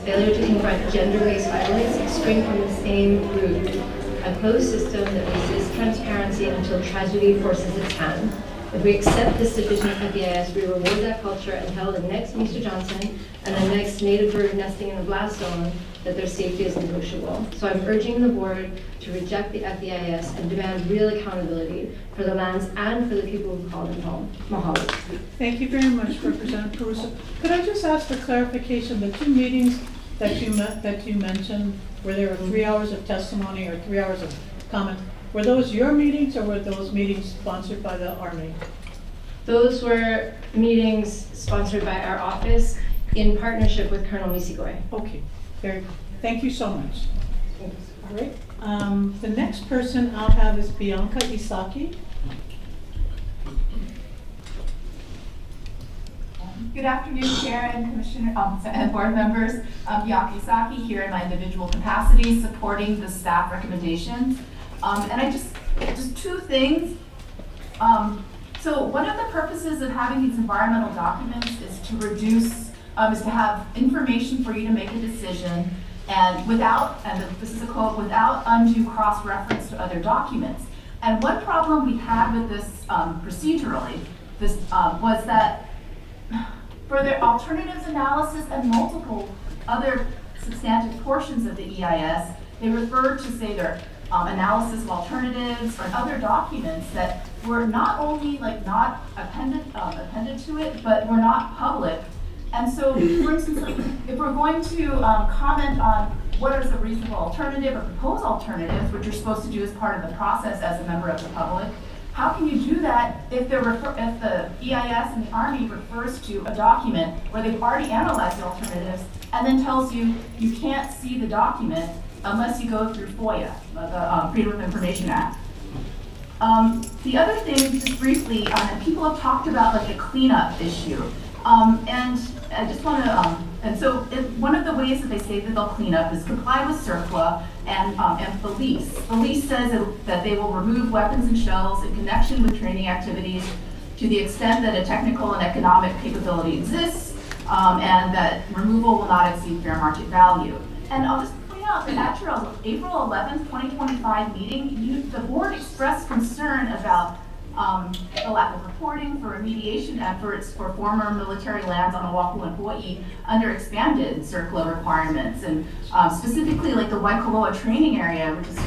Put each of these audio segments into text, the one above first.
Failure to confront gender-based violence spring from the same root. A closed system that resists transparency until tragedy forces its hand. If we accept this division of EIS, we reward that culture and tell the next Mr. Johnson and the next native bird nesting in a blast zone that their safety is negotiable. So I'm urging the board to reject the FEIS and demand real accountability for the lands and for the people who call them home. Mahalo. Thank you very much, Representative Caruso. Could I just ask for clarification, the two meetings that you mentioned, where there were 3 hours of testimony or 3 hours of comment, were those your meetings or were those meetings sponsored by the Army? Those were meetings sponsored by our office in partnership with Colonel Misigoi. Okay, very good. Thank you so much. All right. The next person I'll have is Bianca Isaki. Good afternoon, Chair and Commissioner and board members. Bianca Isaki here in my individual capacity, supporting the staff recommendations. And I just two things. So one of the purposes of having these environmental documents is to reduce, is to have information for you to make a decision, and without, and this is a quote, without undue cross-reference to other documents. And one problem we had with this procedurally, was that for their alternatives analysis and multiple other substantive portions of the EIS, they referred to, say, their analysis of alternatives or other documents that were not only not appended to it, but were not public. And so, for instance, if we're going to comment on what is a reasonable alternative or proposed alternatives, which you're supposed to do as part of the process as a member of the public, how can you do that if the EIS and the Army refers to a document where they've already analyzed the alternatives and then tells you you can't see the document unless you go through FOIA, the Freedom of Information Act. The other thing, just briefly, people have talked about the cleanup issue. And I just want to, one of the ways that they say that they'll clean up is comply with CERCLA and the lease. The lease says that they will remove weapons and shells in connection with training activities to the extent that a technical and economic capability exists, and that removal will not exceed fair market value. And I'll just point out that at your April 11th, 2025 meeting, the board expressed concern about the lack of reporting for remediation efforts for former military lands on Oahu and Hawaii under expanded CERCLA requirements, and specifically the Waikoloa training area, which is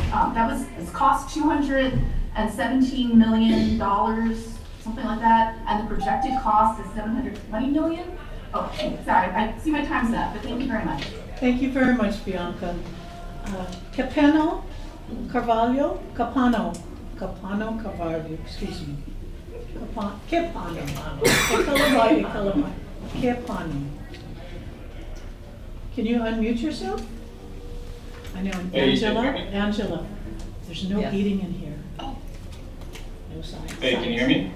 it's cost $217 million, something like that, and the projected cost is $720 million. Oh, sorry, I see my time's up, but thank you very much. Thank you very much, Bianca. Capano Carvalho, excuse me. Capano. Can you unmute yourself? I know, Angela. There's no eating in here. Oh. No sign. Hey, can you hear me?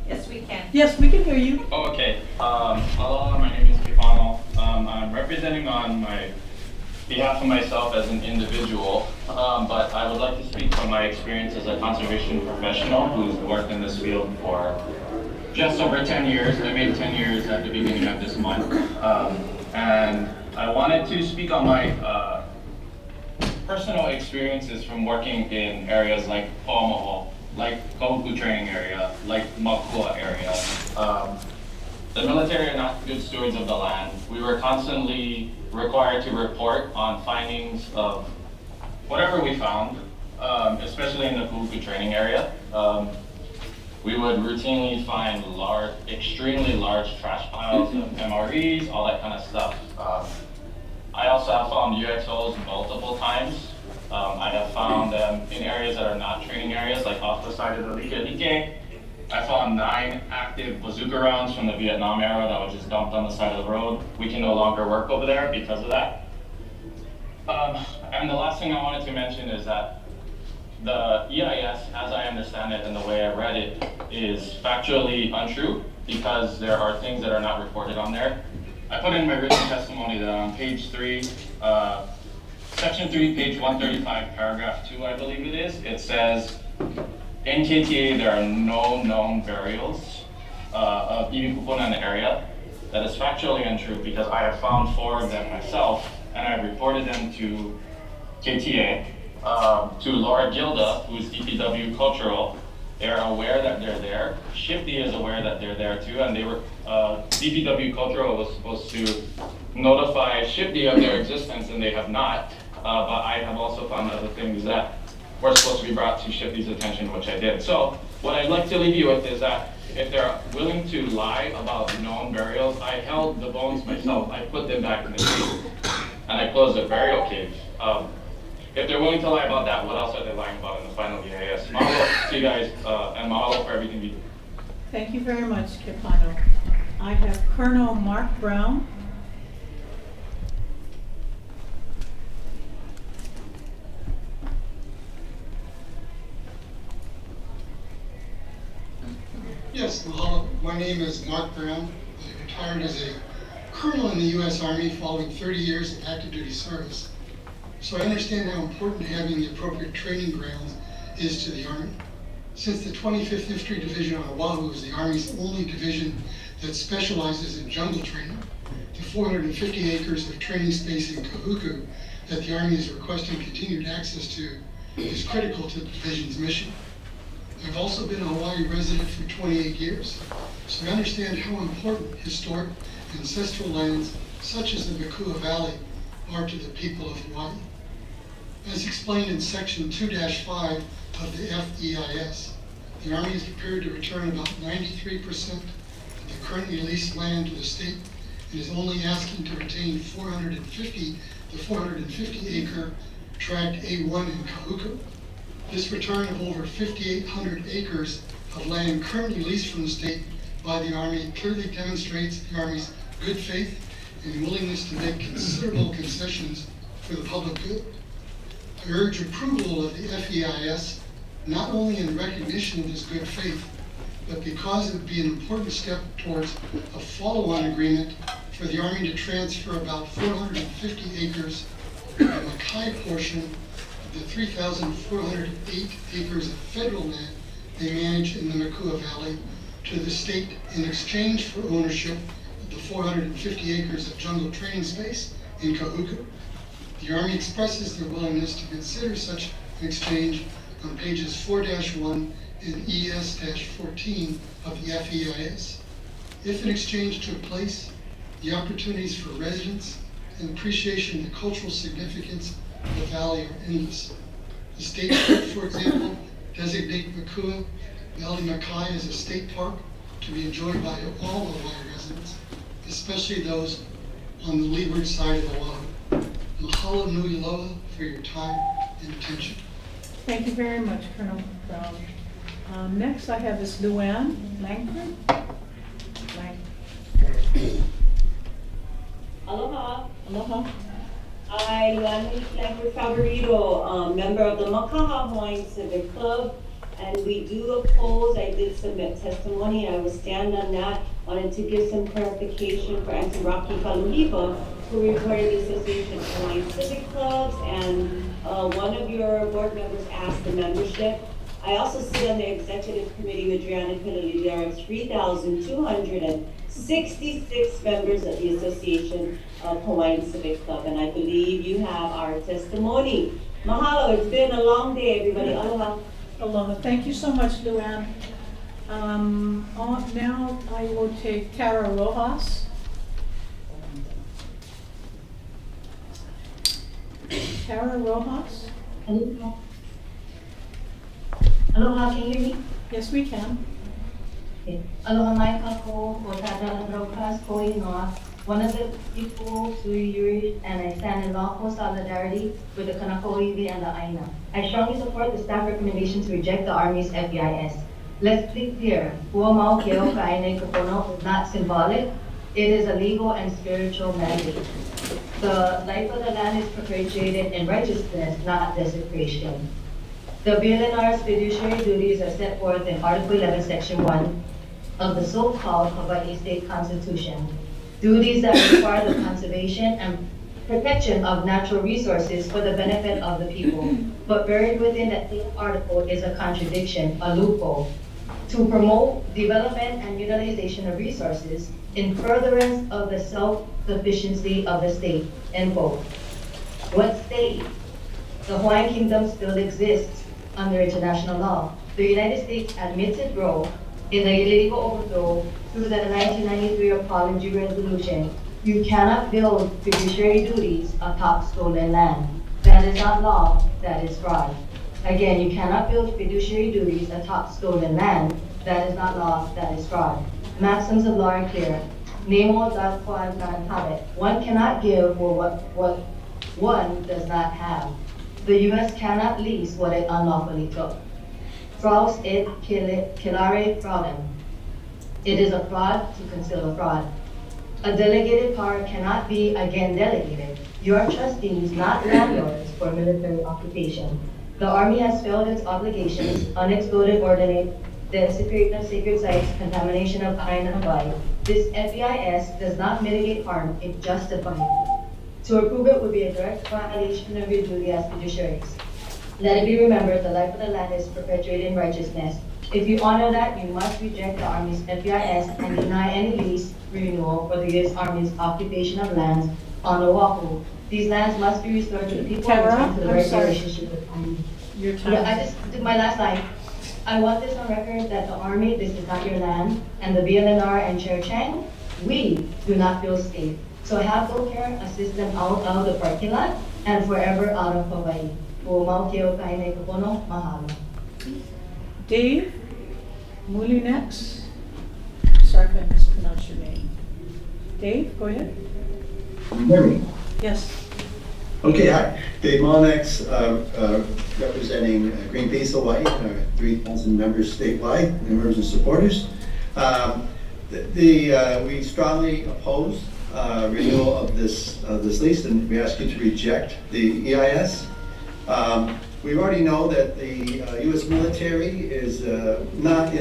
Yes, we can. Yes, we can hear you. Oh, okay. Hello, my name is Kifano. I'm representing on behalf of myself as an individual, but I would like to speak from my experience as a conservation professional who's worked in this field for just over 10 years. I made 10 years at the beginning of this month. And I wanted to speak on my personal experiences from working in areas like Poamoho, like Kahuku training area, like Mākua area. The military are not good stewards of the land. We were constantly required to report on findings of whatever we found, especially in the Kahuku training area. We would routinely find extremely large trash piles of MREs, all that kind of stuff. I also have found UXOs multiple times. I have found them in areas that are not training areas, like off the side of the Like. I found 9 active bazooka rounds from the Vietnam era that were just dumped on the side of the road. We can no longer work over there because of that. And the last thing I wanted to mention is that the EIS, as I understand it and the way I read it, is factually untrue because there are things that are not reported on there. I put in my written testimony that on page 3, section 3, page 135, paragraph 2, I believe it is, it says, in KTA, there are no known burials of Iune Kupuna in the area. that is factually untrue because I have found 4 of them myself, and I've reported them to KTA, to Laura Gilda, who is DPW Cultural. They're aware that they're there. Shifty is aware that they're there too, and they were, DPW Cultural was supposed to notify Shifty of their existence, and they have not. But I have also found other things that were supposed to be brought to Shifty's attention, which I did. So what I'd like to leave you with is that if they're willing to lie about known burials, I held the bones myself. I put them back in the cave, and I closed the burial cave. If they're willing to lie about that, what else are they lying about in the final EIS? Mahalo to you guys, and mahalo for everything you do. Thank you very much, Kipano. I have Colonel Mark Brown. Yes, mahalo. My name is Mark Brown. I retired as a colonel in the U.S. Army following 30 years of active duty service. So I understand how important having the appropriate training grounds is to the Army. Since the 25th Infantry Division on Oahu is the Army's only division that specializes in jungle training, the 450 acres of training space in Kahuku that the Army is requesting continued access to is critical to the division's mission. I've also been a Hawaii resident for 28 years, so I understand how important historic ancestral lands such as the Mākua Valley are to the people of Hawaii. As explained in Section 2-5 of the FEIS, the Army is prepared to return about 93% of the currently leased land to the state and is only asking to retain the 450 acre Tract A1 in Kahuku. This return of over 5,800 acres of land currently leased from the state by the Army clearly demonstrates the Army's good faith and willingness to make considerable concessions for the public good. I urge approval of the FEIS, not only in recognition of this good faith, but because it would be an important step towards a follow-on agreement for the Army to transfer about 450 acres of the Makai portion of the 3,408 acres of federal land they manage in the Mākua Valley to the state in exchange for ownership of the 450 acres of jungle training space in Kahuku. The Army expresses their willingness to consider such an exchange on pages 4-1 and ES-14 of the FEIS. If an exchange took place, the opportunities for residents and appreciation of the cultural significance of the valley are endless. The state could, for example, designate Mākua Valley Makai as a state park to be enjoyed by all Hawaii residents, especially those on the leeward side of Oahu. Mahalo nui loa for your time and attention. Thank you very much, Colonel Brown. Next, I have is Luann Langford. Aloha. Aloha. I, Luann Langford Favorito, member of the Makaha Hawaiian Civic Club, and we do oppose. I did submit testimony, and I will stand on that. Wanted to give some clarification for Auntie Rocky Kaluhipa, who reported the Association of Hawaiian Civic Clubs, and one of your board members asked the membership. I also sit on the executive committee with Driana Pilili. There are 3,266 members of the Association of Hawaiian Civic Club, and I believe you have our testimony. Mahalo, it's been a long day, everybody. Aloha. Aloha. Thank you so much, Luann. Now I will take Tara Rojas. Tara Rojas? Aloha. Aloha, can you hear me? Yes, we can. Okay. Aloha mai kako, o tātala brokas ko inoa. One of the people to you, and I stand in lawful solidarity with the Kanakoiwi and the Aina. I strongly support the staff recommendation to reject the Army's FEIS. Let's be clear, Puamau Keo Kaine Kopono is not symbolic. It is a legal and spiritual mandate. The life of the land is perpetuated in righteousness, not desecration. The BLNR's fiduciary duties are set forth in Article 11, Section 1 of the so-called Hawaii State Constitution. Duties that require the conservation and protection of natural resources for the benefit of the people. But buried within that same article is a contradiction, a loophole. to promote development and utilization of resources in furtherance of the self-sufficiency of the state, end quote. What state? The Hawaiian Kingdom still exists under international law. The United States admits its role in the illegal overthrow through the 1993 Apology Resolution. You cannot build fiduciary duties atop stolen land. That is not law, that is fraud. Again, you cannot build fiduciary duties atop stolen land. That is not law, that is fraud. Maxims of law are clear. Nemo dat quod non habet. One cannot give what one does not have. The U.S. cannot lease what it unlawfully took. Fraus et cillare fraudem. It is a fraud to conceal a fraud. A delegated power cannot be again delegated. You are trustees, not landlords, for military occupation. The Army has failed its obligations, unexploded ordinate, desecration of sacred sites, contamination of Hawaiian and Hawaii. This FEIS does not mitigate harm, it justifies it. To approve it would be a direct violation of your duty as fiduciaries. Let it be remembered, the life of the land is perpetuated in righteousness. If you honor that, you must reject the Army's FEIS and deny any lease renewal for the U.S. Army's occupation of lands on Oahu. These lands must be restored to the people and returned to the right relationship with the Army. Your time. Yeah, I just did my last line. I want this on record that the Army, this is not your land, and the BLNR and Chair Chang, we do not feel safe. So have full care, assist them out of the parking lot and forever out of Hawaii. Mahalo. Dave Mulinex. Sorry if I mispronounced your name. Dave, go ahead. Can you hear me? Yes. Okay, hi. Dave Mulinex, representing Greenpeace Hawaii, 3,000 members statewide, members and supporters. We strongly oppose renewal of this lease, and we ask you to reject the EIS. We already know that the U.S. military is not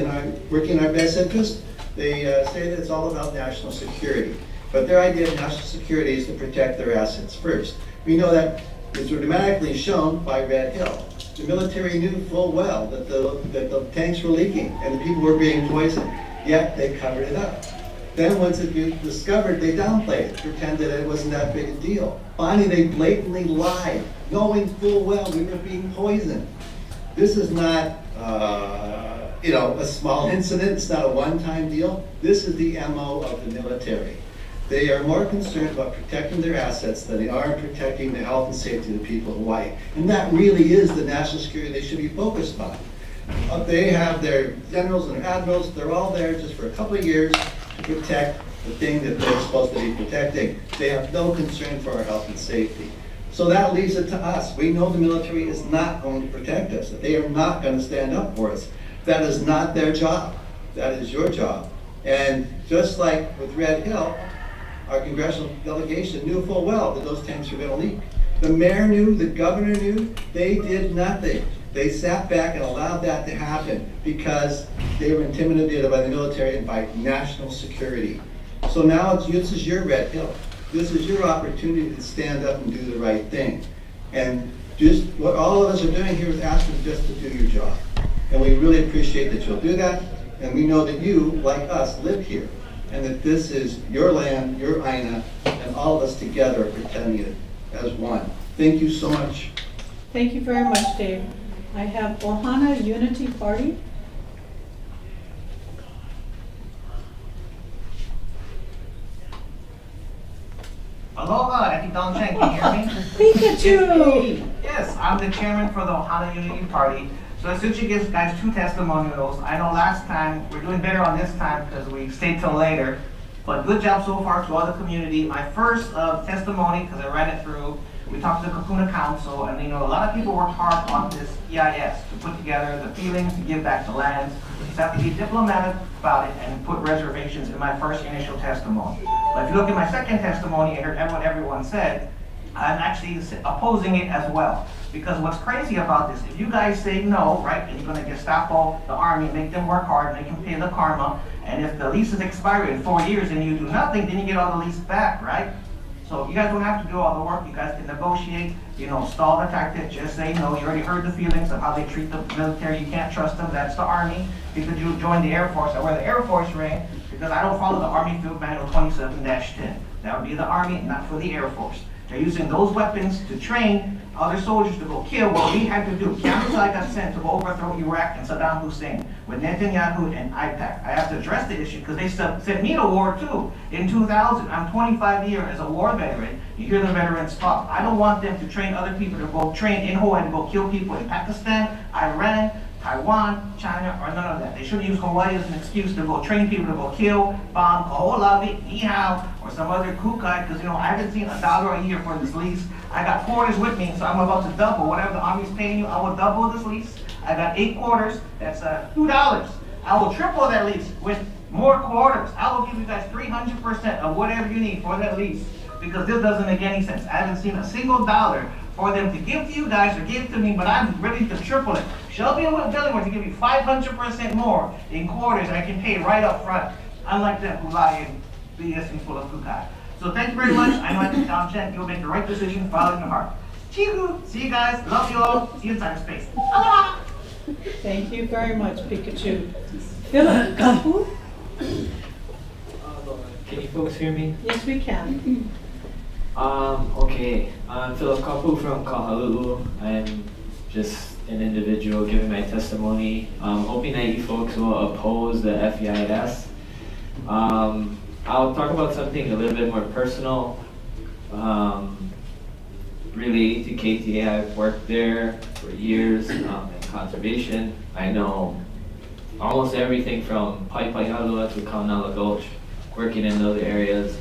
working in our best interest. They say that it's all about national security. But their idea of national security is to protect their assets first. We know that it's dramatically shown by Red Hill. The military knew full well that the tanks were leaking and the people were being poisoned, yet they covered it up. Then once it was discovered, they downplayed it, pretended it wasn't that big a deal. Finally, they blatantly lied, knowing full well we were being poisoned. This is not, a small incident. It's not a one-time deal. This is the MO of the military. They are more concerned about protecting their assets than they are protecting the health and safety of the people of Hawaii. And that really is the national security they should be focused on. They have their generals and their admirals. They're all there just for a couple of years to protect the thing that they're supposed to be protecting. They have no concern for our health and safety. So that leaves it to us. We know the military is not going to protect us, that they are not going to stand up for us. That is not their job. That is your job. And just like with Red Hill, our congressional delegation knew full well that those tanks were going to leak. The mayor knew, the governor knew, they did nothing. They sat back and allowed that to happen because they were intimidated by the military and by national security. So now this is your Red Hill. This is your opportunity to stand up and do the right thing. And just what all of us are doing here is asking just to do your job. And we really appreciate that you'll do that. And we know that you, like us, live here. And that this is your land, your Aina, and all of us together are pretending it as one. Thank you so much. Thank you very much, Dave. I have Ohana Unity Party. Aloha, Eki Don Cheng, can you hear me? Pikachu! Yes, I'm the chairman for the Ohana Unity Party. So since you guys 2 testimonials, I know last time, we're doing better on this time because we stayed till later. But good job so far to all the community. My first testimony, because I ran it through, we talked to the Kona Council, and a lot of people worked hard on this EIS to put together the feelings to give back the lands. So I have to be diplomatic about it and put reservations in my first initial testimony. But if you look at my second testimony, I heard what everyone said, I'm actually opposing it as well. Because what's crazy about this, if you guys say no, right, and you're going to Gestapo the Army, make them work hard, make them pay the karma, and if the leases expire in 4 years and you do nothing, then you get all the lease back, right? So you guys don't have to do all the work. You guys can negotiate, stall the tactic. Just say no. You already heard the feelings of how they treat the military. You can't trust them. That's the Army. Because you joined the Air Force. I wear the Air Force ring because I don't follow the Army Field Manual 27-10. That would be the Army, not for the Air Force. They're using those weapons to train other soldiers to go kill what we had to do. Kansai got sent to overthrow Iraq and Saddam Hussein with Netanyahu and IPAC. I have to address the issue because they sent me to war too. In 2000, I'm 25 years as a war veteran. You hear the veterans talk. I don't want them to train other people to go train in Hawaii to go kill people in Pakistan, Iran, Taiwan, China, or none of that. They shouldn't use Hawaii as an excuse to go train people to go kill, bomb, Koholavi, Ni Hao, or some other kukai, because I haven't seen $1 a year for this lease. I got quarters with me, so I'm about to double. Whatever the Army's paying you, I will double this lease. I got 8 quarters, that's $2. I will triple that lease with more quarters. I will give you guys 300% of whatever you need for that lease, because this doesn't make any sense. I haven't seen a single dollar for them to give to you guys or give to me, but I'm ready to triple it. Shelby and Billy want to give you 500% more in quarters I can pay right up front, unlike them who lie and BS and full of kukai. So thank you very much. I know I think Tom Chen, you'll make the right decision following your heart. Chiku, see you guys, love you all, see you in cyberspace. Aloha! Thank you very much, Pikachu. Philip Kapu? Can you folks hear me? Yes, we can. Okay, I'm Philip Kapu from Honolulu. I'm just an individual giving my testimony. Hoping that you folks will oppose the FEIS. I'll talk about something a little bit more personal. Relating to KTA, I've worked there for years in conservation. I know almost everything from Paipaihalua to Kaunala Gulch, working in those areas.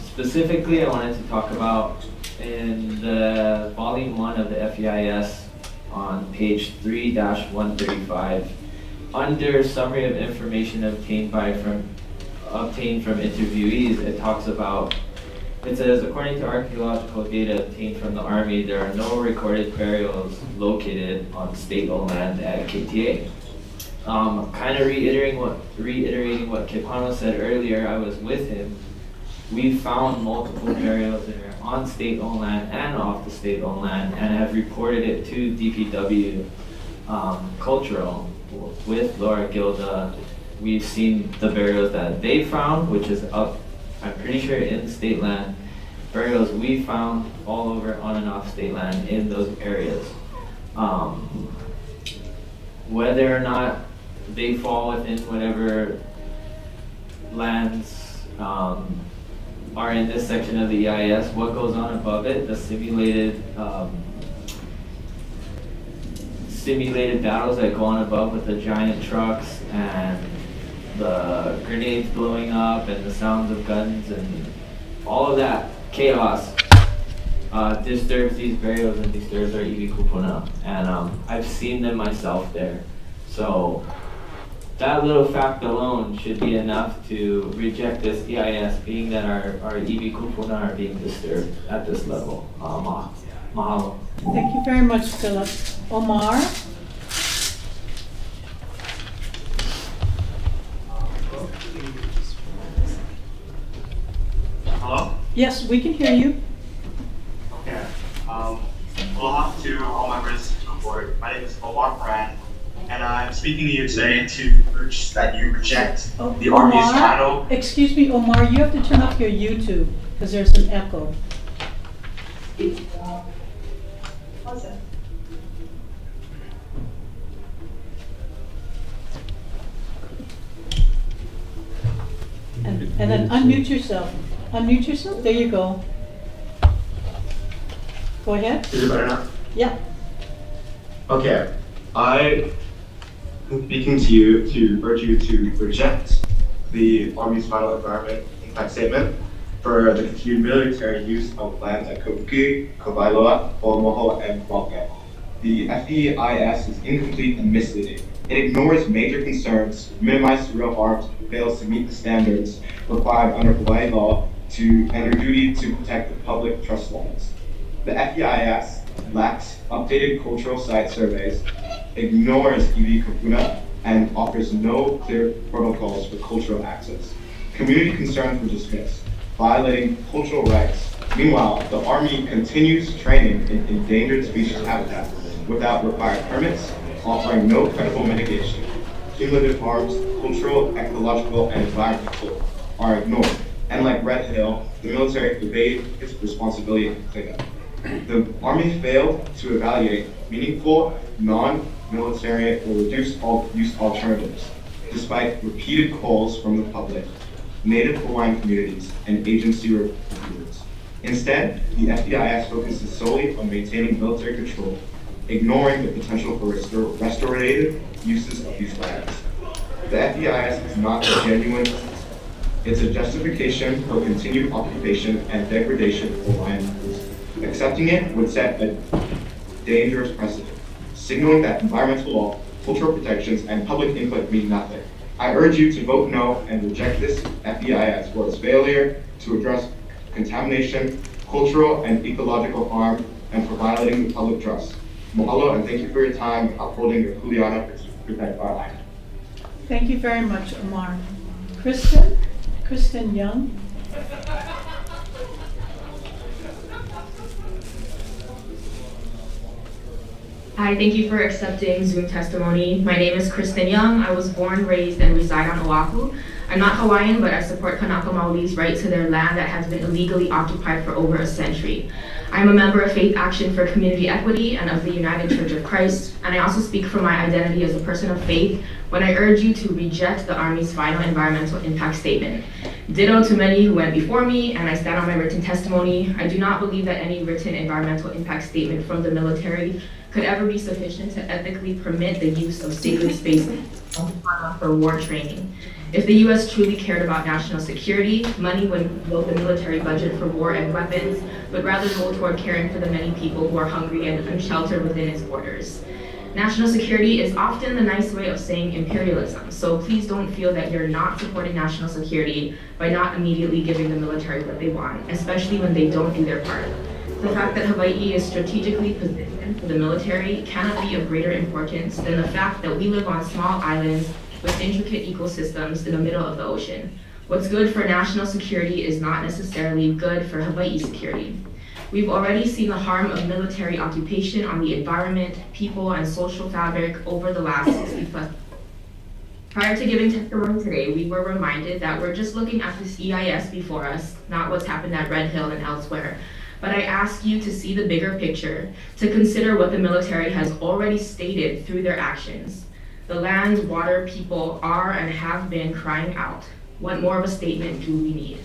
Specifically, I wanted to talk about in the volume 1 of the FEIS on page 3-135, under summary of information obtained from interviewees, it talks about, it says, according to archaeological data obtained from the Army, there are no recorded burials located on state-owned land at KTA. Kind of reiterating what Kipano said earlier, I was with him. We found multiple burials there on state-owned land and off the state-owned land, and have reported it to DPW Cultural with Laura Gilda. We've seen the burials that they found, which is up, I'm pretty sure, in state land. Burials we found all over on and off state land in those areas. Whether or not they fall within whatever lands are in this section of the EIS, what goes on above it, the simulated battles that go on above with the giant trucks and the grenades blowing up and the sounds of guns and all of that chaos disturbs these burials and disturbs our iwi kupuna. And I've seen them myself there. So that little fact alone should be enough to reject this EIS, being that our iwi kupuna are being disturbed at this level. Mahalo. Thank you very much, Philip. Omar? Hello? Yes, we can hear you. Okay. Aloha to all members of the board. My name is Omar Moran, and I'm speaking to you today to urge that you reject the Army's title. Excuse me, Omar, you have to turn off your YouTube because there's an echo. And then unmute yourself. Unmute yourself. There you go. Go ahead. Is it better now? Yeah. Okay. I am speaking to you to urge you to reject the Army's final environment impact statement for the continued military use of land at Kahuku, Kawailoa-Poamoho, and Mākua. The FEIS is incomplete and misleading. It ignores major concerns, minimizes real harms, and fails to meet the standards required under Hawaii law and their duty to protect the public trust lands. The FEIS lacks updated cultural site surveys, ignores iwi kupuna, and offers no clear protocols for cultural access. Community concerns were dismissed. violating cultural rights. Meanwhile, the Army continues training in endangered species habitat without required permits, offering no credible mitigation. Cumulative harms, cultural, ecological, and environmental, are ignored. And like Red Hill, the military evaded its responsibility in cleanup. The Army failed to evaluate meaningful, non-military or reduced use alternatives, despite repeated calls from the public, Native Hawaiian communities, and agency reviewers. Instead, the FEIS focuses solely on maintaining military control, ignoring the potential for restorative uses of these lands. The FEIS is not genuine. It's a justification for continued occupation and degradation of Hawaiian lands. Accepting it would set a dangerous precedent, signaling that environmental law, cultural protections, and public input mean nothing. I urge you to vote no and reject this FEIS for its failure to address contamination, cultural and ecological harm, and for violating the public trust. Mahalo, and thank you for your time upholding the kuleana to protect our land. Thank you very much, Amar. Kristen Young. Hi, thank you for accepting Zoom testimony. My name is Kristen Young. I was born, raised, and reside on Oahu. I'm not Hawaiian, but I support Kanaka Maui's right to their land that has been illegally occupied for over a century. I am a member of Faith Action for Community Equity and of the United Church of Christ, and I also speak for my identity as a person of faith when I urge you to reject the Army's final environmental impact statement. Ditto to many who went before me, and I stand on my written testimony. I do not believe that any written environmental impact statement from the military could ever be sufficient to ethically permit the use of sacred spaces for war training. If the U.S. truly cared about national security, money wouldn't blow the military budget for war and weapons, but rather go toward caring for the many people who are hungry and unsheltered within its borders. National security is often the nice way of saying imperialism, so please don't feel that you're not supporting national security by not immediately giving the military what they want, especially when they don't do their part. The fact that Hawaii is strategically positioned for the military cannot be of greater importance than the fact that we live on small islands with intricate ecosystems in the middle of the ocean. What's good for national security is not necessarily good for Hawaii security. We've already seen the harm of military occupation on the environment, people, and social fabric over the last 60+. Prior to giving testimony today, we were reminded that we're just looking at this EIS before us, not what's happened at Red Hill and elsewhere. But I ask you to see the bigger picture, to consider what the military has already stated through their actions. The land, water, people are and have been crying out. What more of a statement do we need?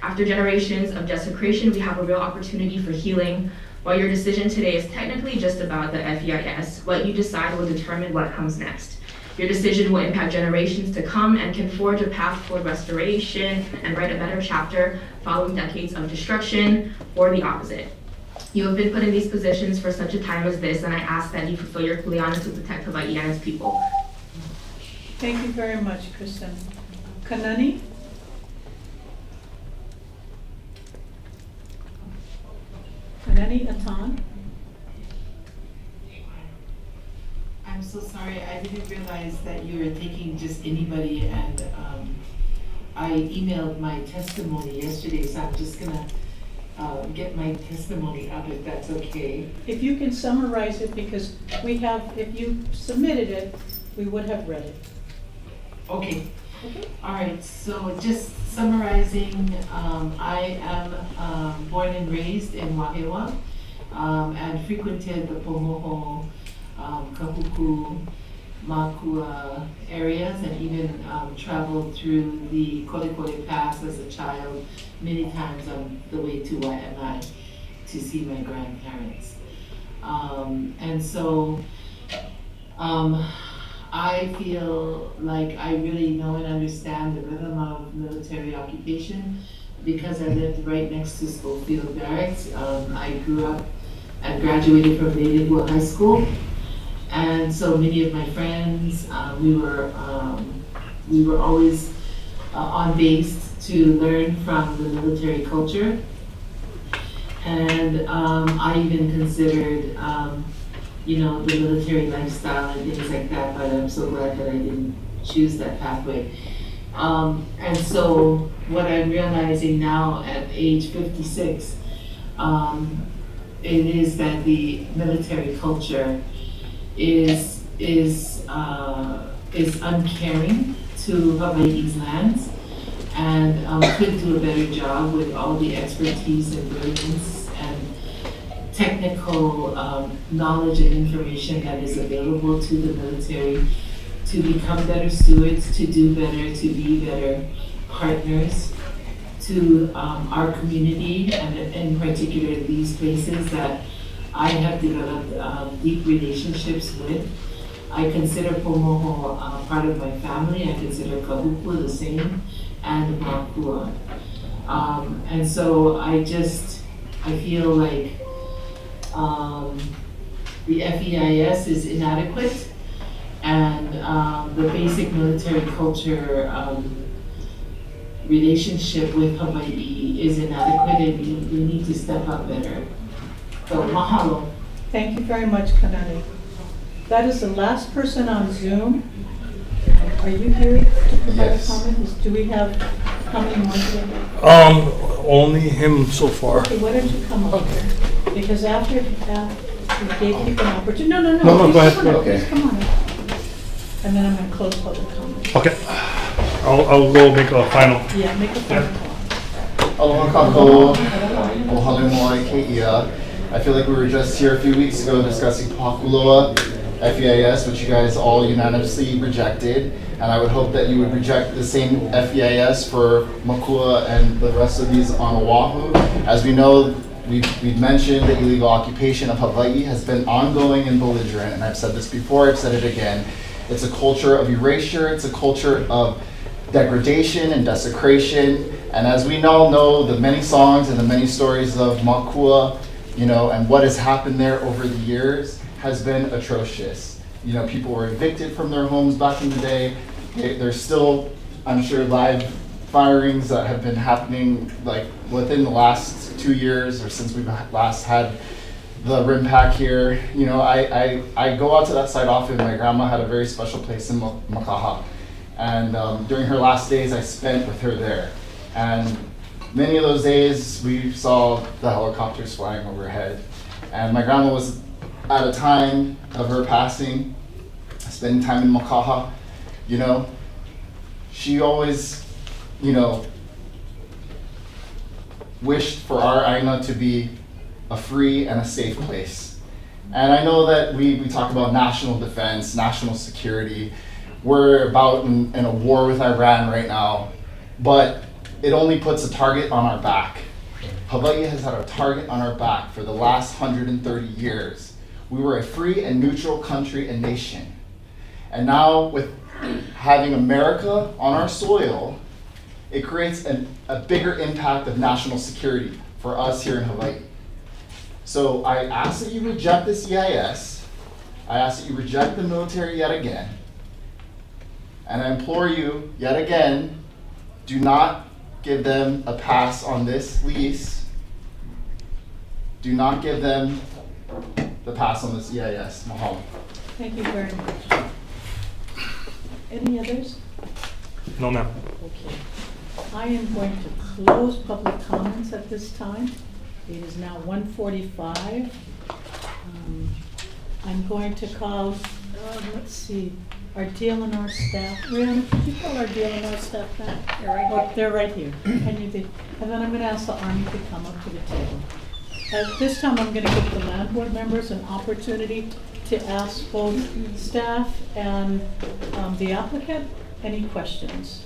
After generations of desecration, we have a real opportunity for healing. While your decision today is technically just about the FEIS, what you decide will determine what comes next. Your decision will impact generations to come and can forge a path toward restoration and write a better chapter following decades of destruction or the opposite. You have been put in these positions for such a time as this, and I ask that you fulfill your kuleana to protect Hawaii and its people. Thank you very much, Kristen. Kanani? Kanani Atan? I'm so sorry, I didn't realize that you were taking just anybody, and I emailed my testimony yesterday, so I'm just gonna get my testimony up if that's okay. If you can summarize it, because we have, if you submitted it, we would have read it. Okay. All right, so just summarizing, I am born and raised in Wahewa, and frequented the Poamoho, Kahuku, Mākua areas, and even traveled through the Kolikoli Pass as a child many times on the way to Waianae to see my grandparents. And so I feel like I really know and understand the rhythm of military occupation because I lived right next to Schofield Barracks. I grew up and graduated from Naval High School. And so many of my friends, we were always on base to learn from the military culture. And I even considered, the military lifestyle and things like that, but I'm so glad that I didn't choose that pathway. And so what I'm realizing now at age 56, it is that the military culture is uncaring to Hawaii's lands, and could do a better job with all the expertise and brilliance and technical knowledge and information that is available to the military to become better stewards, to do better, to be better partners to our community, and in particular these places that I have developed deep relationships with. I consider Poamoho part of my family. I consider Kahuku the same, and Mākua. And so I feel like the FEIS is inadequate, and the basic military culture relationship with Hawaii is inadequate, and we need to step up better. So mahalo. Thank you very much, Kanani. That is the last person on Zoom. Are you here to provide a comment? Do we have, how many more do we have? Only him so far. Okay, why don't you come up here? Because after we gave you an opportunity, no, No, please go ahead. come on up, Okay. please come on up. And then I'm gonna close public comment. Okay. I'll go make a final. Yeah, make a final call. Aloha kākou, ohale moai ke ia. I feel like we were just here a few weeks ago discussing Pakuloa FEIS, which you guys all unanimously rejected. And I would hope that you would reject the same FEIS for Mākua and the rest of these on Oahu. As we know, we've mentioned the illegal occupation of Hawaii has been ongoing and belligerent. And I've said this before, I've said it again. It's a culture of erasure, it's a culture of degradation and desecration. And as we all know, the many songs and the many stories of Mākua, and what has happened there over the years has been atrocious. People were evicted from their homes back in the day. There's still, I'm sure, live firings that have been happening like within the last 2 years or since we've last had the rim pack here. I go out to that site often. My grandma had a very special place in Makaha. And during her last days, I spent with her there. And many of those days, we saw the helicopters flying overhead. And my grandma was at a time of her passing, spending time in Makaha, she always, wished for our Aina to be a free and a safe place. And I know that we talk about national defense, national security. We're about in a war with Iran right now, but it only puts a target on our back. Hawaii has had a target on our back for the last 130 years. We were a free and neutral country and nation. And now with having America on our soil, it creates a bigger impact of national security for us here in Hawaii. So I ask that you reject this EIS. I ask that you reject the military yet again. And I implore you yet again, do not give them a pass on this lease. Do not give them the pass on this EIS. Mahalo. Thank you very much. Any others? No, ma'am. Okay. I am going to close public comments at this time. It is now 1:45. I'm going to call, let's see, our DLNR staff. Rihanna, could you call our DLNR staff back? They're right here. And then I'm going to ask the Army to come up to the table. At this time, I'm going to give the land board members an opportunity to ask both staff and the applicant any questions.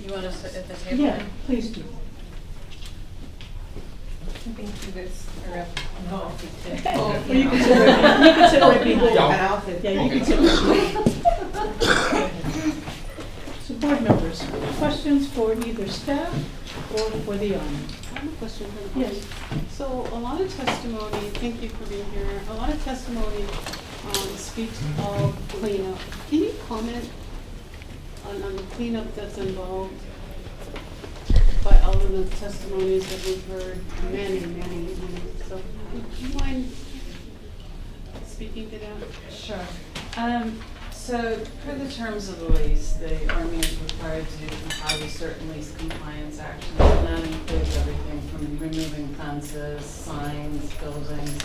You want to sit at the table? Yeah, please do. I think you guys are up. No. Well, you can sit right behind. You can sit right behind. Yeah, you can sit right behind. So board members, questions for either staff or for the Army? I have a question for the Yes. So a lot of testimony, thank you for being here, a lot of testimony speaks of cleanup. Can you comment on the cleanup that's involved by all of the testimonies that we've heard, many. So would you mind speaking to that? Sure. So, per the terms of the lease, the Army is required to comply with certain lease compliance actions, and that includes everything from removing fences, signs, buildings,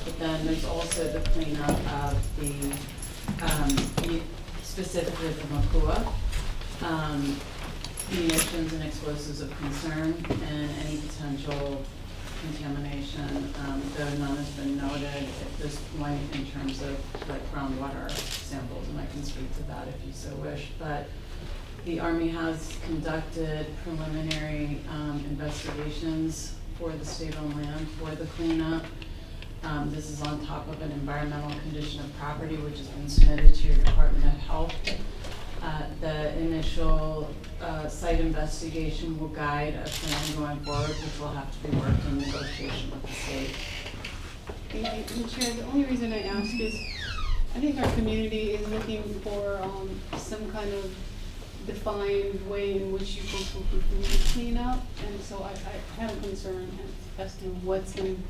but then there's also the cleanup of the, specifically the Mākua, munitions and explosives of concern, and any potential contamination, though none has been noted at this point in terms of like groundwater samples, and I can speak to that if you so wish. But the Army has conducted preliminary investigations for the state-owned land for the cleanup. This is on top of an environmental condition of property which has been submitted to your Department of Health. The initial site investigation will guide a plan going forward, which will have to be worked in negotiation with the state. Thank you. And Chair, the only reason I ask is, I think our community is looking for some kind of defined way in which you people can do the cleanup, and so I have a concern as to what's going to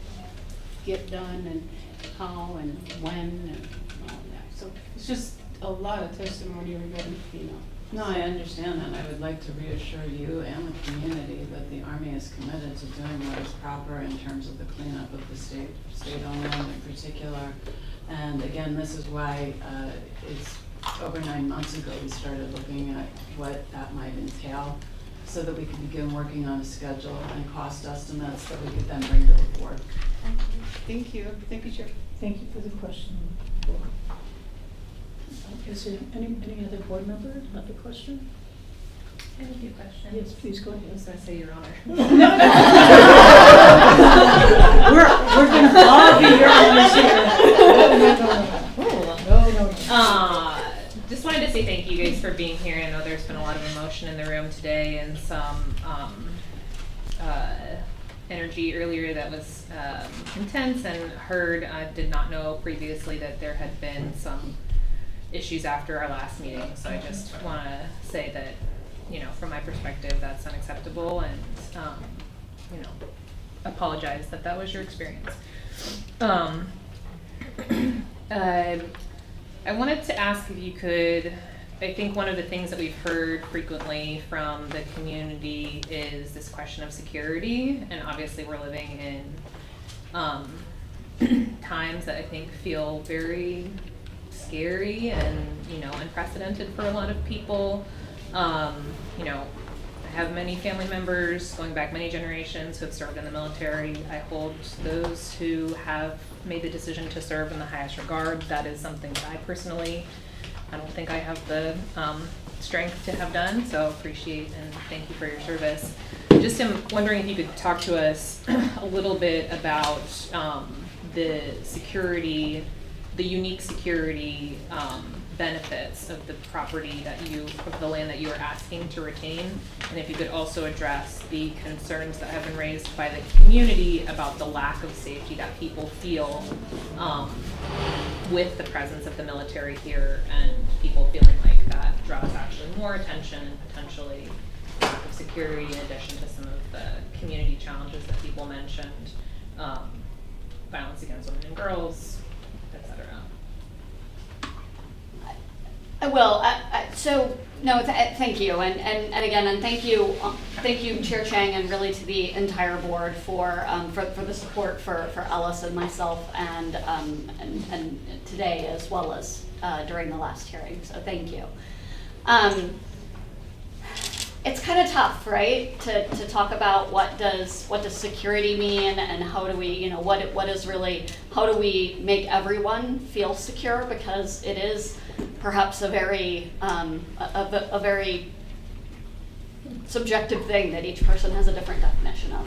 get done and how and when and all that. So it's just a lot of testimony regarding cleanup. No, I understand that. I would like to reassure you and the community that the Army is committed to doing what is proper in terms of the cleanup of the state-owned land in particular. And again, this is why it's over 9 months ago we started looking at what that might entail so that we could begin working on a schedule and cost estimates that we could then bring to the board. Thank you. Thank you, Chair. Thank you for the question. Is there any other board member have a question? I have a few questions. Yes, please go ahead. I was going to say, Your Honor. We're going to all be your honors here. No. Just wanted to say thank you guys for being here. I know there's been a lot of emotion in the room today and some energy earlier that was intense and heard. I did not know previously that there had been some issues after our last meeting, so I just want to say that, you know, from my perspective, that's unacceptable, and you know, apologize that that was your experience. I wanted to ask if you could, I think one of the things that we've heard frequently from the community is this question of security, and obviously we're living in times that I think feel very scary and, you know, unprecedented for a lot of people. You know, I have many family members going back many generations who have served in the military. I hold those who have made the decision to serve in the highest regard. That is something that I personally, I don't think I have the strength to have done, so appreciate and thank you for your service. Just am wondering if you could talk to us a little bit about the security, the unique security benefits of the property that of the land that you are asking to retain, and if you could also address the concerns that have been raised by the community about the lack of safety that people feel with the presence of the military here, and people feeling like that draws actually more attention and potentially lack of security in addition to some of the community challenges that people mentioned, violence against women and girls, etc. Thank you, and again, and thank you, Chair Chang, and really to the entire board for the support for Ellis and myself, and today as well as during the last hearing. So thank you. It's kind of tough, right, to talk about what does security mean, and how do we, you know, how do we make everyone feel secure, because it is perhaps a very subjective thing that each person has a different definition of.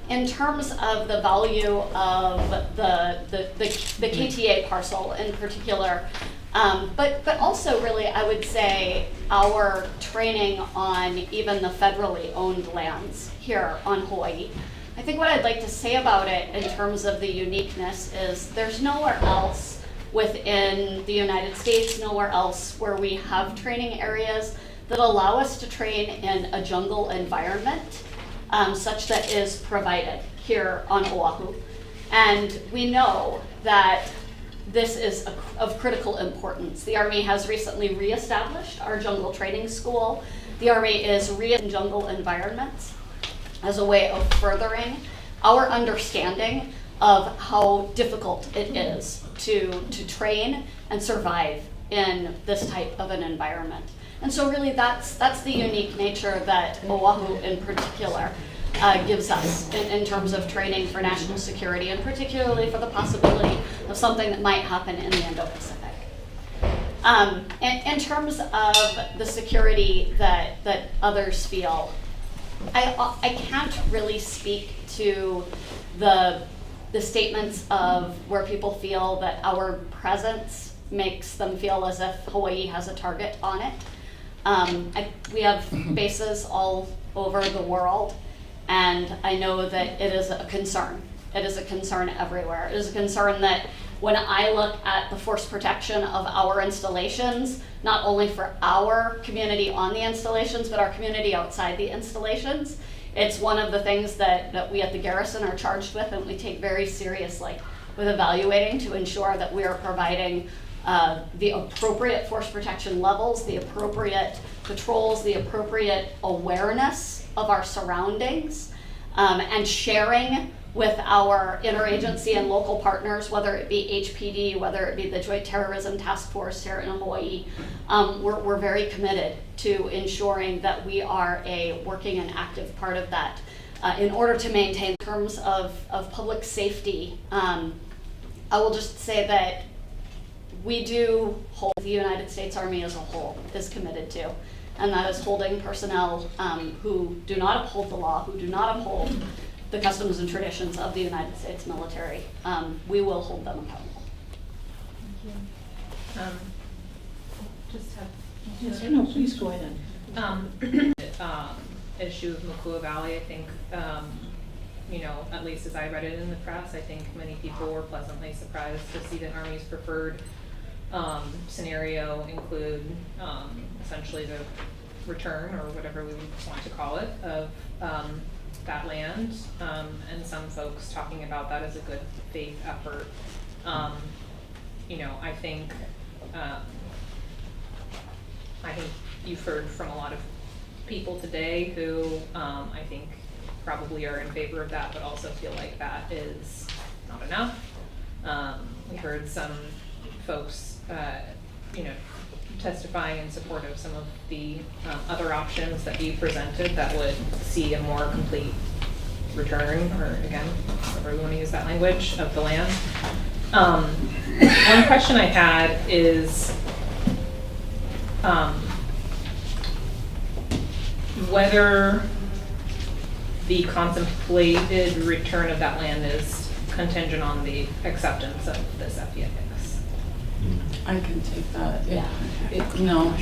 In terms of the value of the KTA parcel in particular, but also really I would say our training on even the federally owned lands here on Hawaii. I think what I'd like to say about it in terms of the uniqueness is there's nowhere else within the United States, nowhere else where we have training areas that allow us to train in a jungle environment such that is provided here on Oahu. And we know that this is of critical importance. The Army has recently reestablished our jungle training school. The Army is in jungle environments as a way of furthering our understanding of how difficult it is to train and survive in this type of an environment. And so really that's the unique nature that Oahu in particular gives us in terms of training for national security, and particularly for the possibility of something that might happen in the Indo-Pacific. In terms of the security that others feel, I can't really speak to the statements of where people feel that our presence makes them feel as if Hawaii has a target on it. We have bases all over the world, and I know that it is a concern. It is a concern everywhere. It is a concern that when I look at the force protection of our installations, not only for our community on the installations, but our community outside the installations, it's one of the things that we at the garrison are charged with and we take very seriously with evaluating to ensure that we are providing the appropriate force protection levels, the appropriate patrols, the appropriate awareness of our surroundings, and sharing with our interagency and local partners, whether it be HPD, whether it be the Joint Terrorism Task Force here in Hawaii. We're very committed to ensuring that we are a working and active part of that in order to maintain in terms of public safety. I will just say that we do hold the United States Army as a whole is committed to, and that is holding personnel who do not uphold the law, who do not uphold the customs and traditions of the United States military. We will hold them accountable. Thank you. Just have. Yes, no, please go ahead. Issue of Mākua Valley, I think, at least as I read it in the press, I think many people were pleasantly surprised to see the Army's preferred scenario include essentially the return, or whatever we want to call it, of that land, and some folks talking about that as a good faith effort. I think you've heard from a lot of people today who I think probably are in favor of that, but also feel like that is not enough. We heard some folks, testifying in support of some of the other options that you presented that would see a more complete return, or again, however we want to use that language, of the land. One question I had is whether the contemplated return of that land is contingent on the acceptance of this FEIS. I can take that. Yeah. No.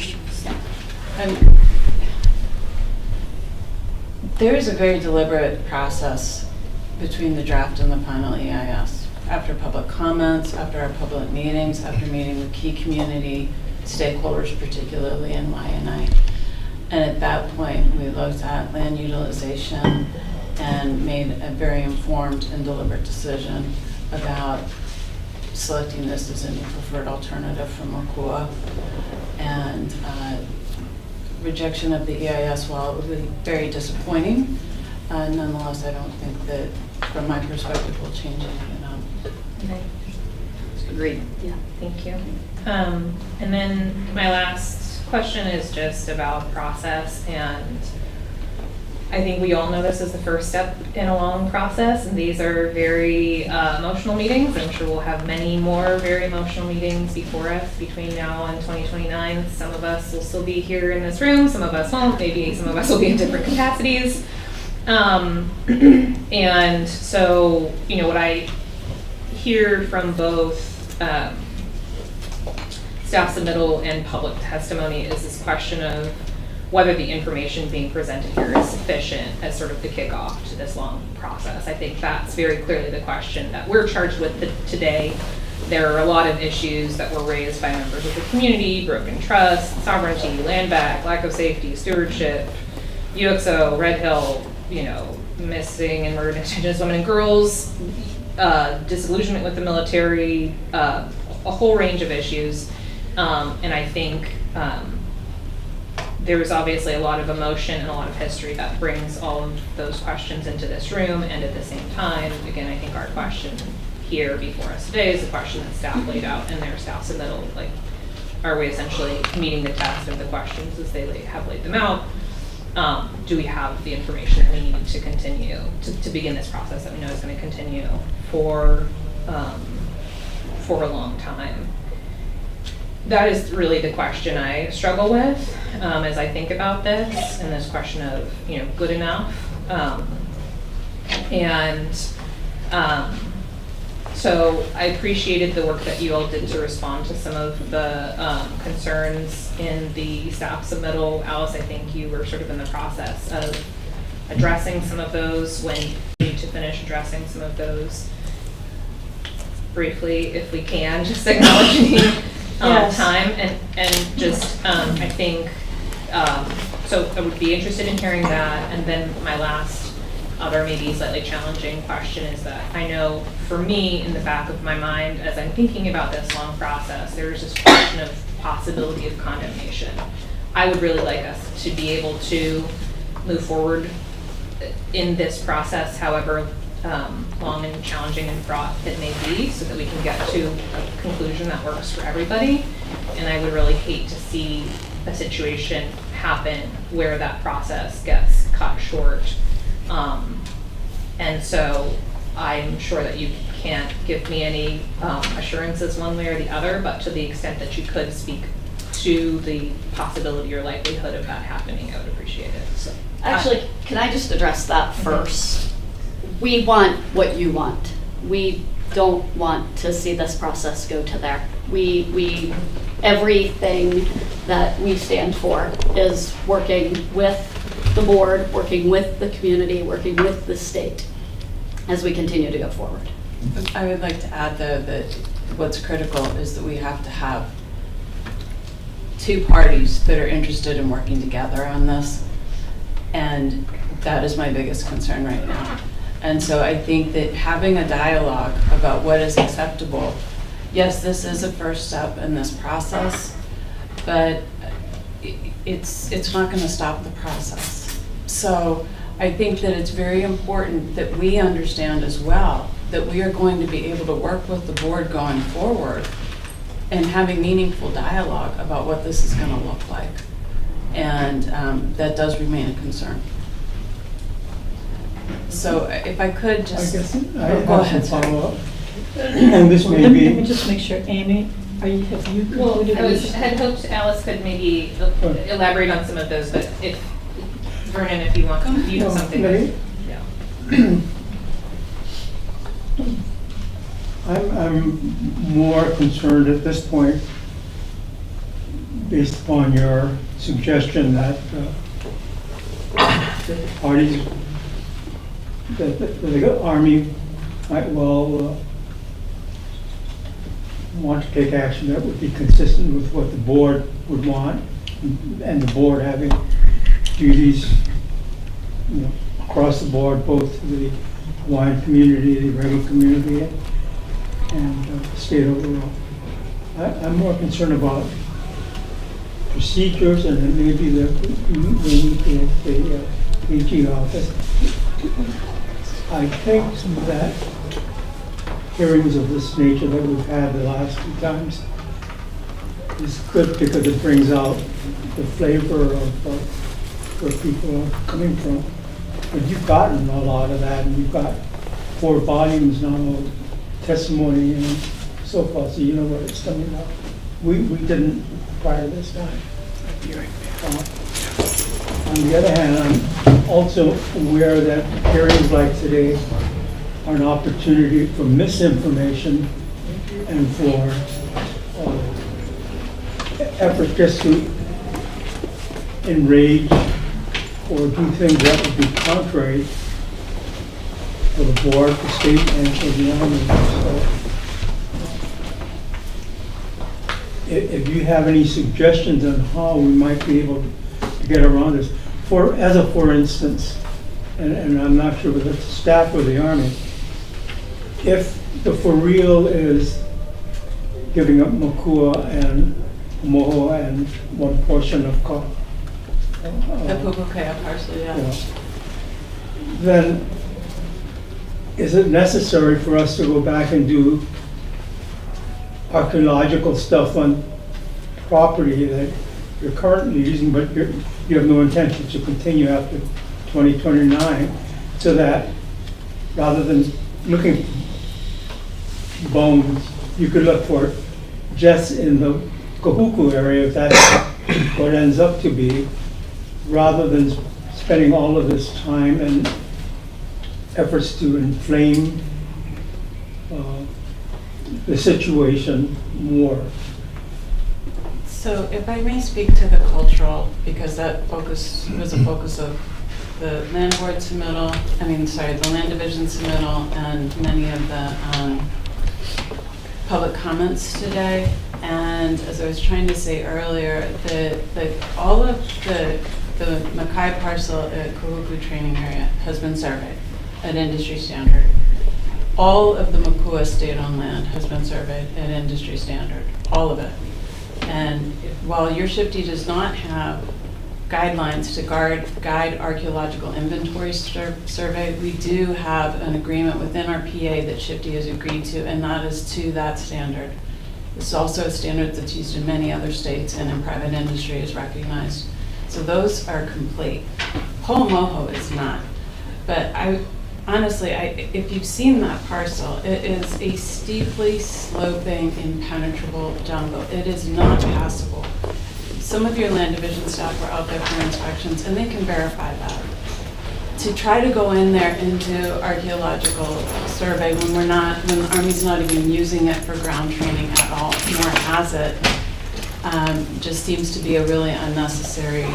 There is a very deliberate process between the draft and the final EIS. After public comments, after our public meetings, after meeting with key community stakeholders, particularly in Waianae. And at that point, we looked at land utilization and made a very informed and deliberate decision about selecting this as a preferred alternative for Mākua. And rejection of the EIS, while it would be very disappointing, nonetheless, I don't think that, from my perspective, will change anything else. Okay. Agreed. Yeah, thank you. And then my last question is just about process, and I think we all know this is the first step in a long process, and these are very emotional meetings. I'm sure we'll have many more very emotional meetings before us between now and 2029. Some of us will still be here in this room, some of us won't, maybe some of us will be in different capacities. And so, what I hear from both staff submittal and public testimony is this question of whether the information being presented here is sufficient as sort of the kickoff to this long process. I think that's very clearly the question that we're charged with today. There are a lot of issues that were raised by members of the community: broken trust, sovereignty, land back, lack of safety, stewardship, UXO, Red Hill, missing and murdered Indigenous women and girls, disillusionment with the military, a whole range of issues. And I think there was obviously a lot of emotion and a lot of history that brings all of those questions into this room. And at the same time, again, I think our question here before us today is the question that staff laid out in their staff submittal. Like, are we essentially meeting the test of the questions as they have laid them out? Do we have the information that we need to continue to begin this process that we know is going to continue for a long time? That is really the question I struggle with as I think about this, and this question of, good enough. So I appreciated the work that you all did to respond to some of the concerns in the staff submittal. Alice, I think you were sort of in the process of addressing some of those when you need to finish addressing some of those briefly, if we can, just acknowledging Yes. time and just, I think, so I would be interested in hearing that. And then my last other maybe slightly challenging question is that I know for me in the back of my mind as I'm thinking about this long process, there's this question of possibility of condemnation. I would really like us to be able to move forward in this process, however long and challenging and fraught it may be, so that we can get to a conclusion that works for everybody. And I would really hate to see a situation happen where that process gets cut short. And so I'm sure that you can't give me any assurances one way or the other, but to the extent that you could speak to the possibility or likelihood of that happening, I would appreciate it. So, Actually, can I just address that first? We want what you want. We don't want to see this process go to there. Everything that we stand for is working with the board, working with the community, working with the state as we continue to go forward. I would like to add, though, that what's critical is that we have to have two parties that are interested in working together on this, and that is my biggest concern right now. And so I think that having a dialogue about what is acceptable, yes, this is a first step in this process, but it's not going to stop the process. So I think that it's very important that we understand as well that we are going to be able to work with the board going forward and having meaningful dialogue about what this is going to look like. And that does remain a concern. So if I could just... I guess I go have ahead, some sorry. follow-up. And this may Let be... me just make sure, Amy, have you well, concluded? I had hoped Alice could maybe elaborate on some of those, but if Vernon, if you want, you have something. Yeah. I'm more concerned at this point, based upon your suggestion that the parties, that the Army might well want to take action that would be consistent with what the board would want, and the board having duties, across the board, both to the Hawaiian community, the regular community, and the state overall. I'm more concerned about procedures, and then maybe the AG office. I think that hearings of this nature that we've had the last few times is good because it brings out the flavor of where people are coming from. But you've gotten a lot of that, and you've got 4 volumes now of testimony and so forth, so you know what it's coming out. We didn't prior to this time. On the other hand, I'm also aware that hearings like today are an opportunity for misinformation and for effort just to enrage or do things that would be contrary for the board, the state, and for the Army. So, if you have any suggestions on how we might be able to get around this, for instance, and I'm not sure whether it's the staff or the Army, if the for real is giving up Mākua and Moho and one portion of The Pupukea parcel, yeah. Then is it necessary for us to go back and do archaeological stuff on property that you're currently using, but you have no intention to continue after 2029, so that rather than looking for bones, you could look for it just in the Kahuku area, if that's what ends up to be, rather than spending all of this time and efforts to inflame the situation more. So if I may speak to the cultural, because that focus was a focus of the land board submittal, the land division submittal and many of the public comments today. And as I was trying to say earlier, all of the Makai parcel at Kahuku training area has been surveyed at industry standard. All of the Mākua state-owned land has been surveyed at industry standard, all of it. And while your SHPD does not have guidelines to guide archaeological inventory survey, we do have an agreement within our PA that SHPD has agreed to, and that is to that standard. It's also a standard that's used in many other states and in private industry is recognized. So those are complete. Poamoho is not. But honestly, if you've seen that parcel, it is a steeply sloping, impenetrable jungle. It is not passable. Some of your land division staff were out there for inspections, and they can verify that. To try to go in there and do archaeological survey when the Army's not even using it for ground training at all, nor has it, just seems to be a really unnecessary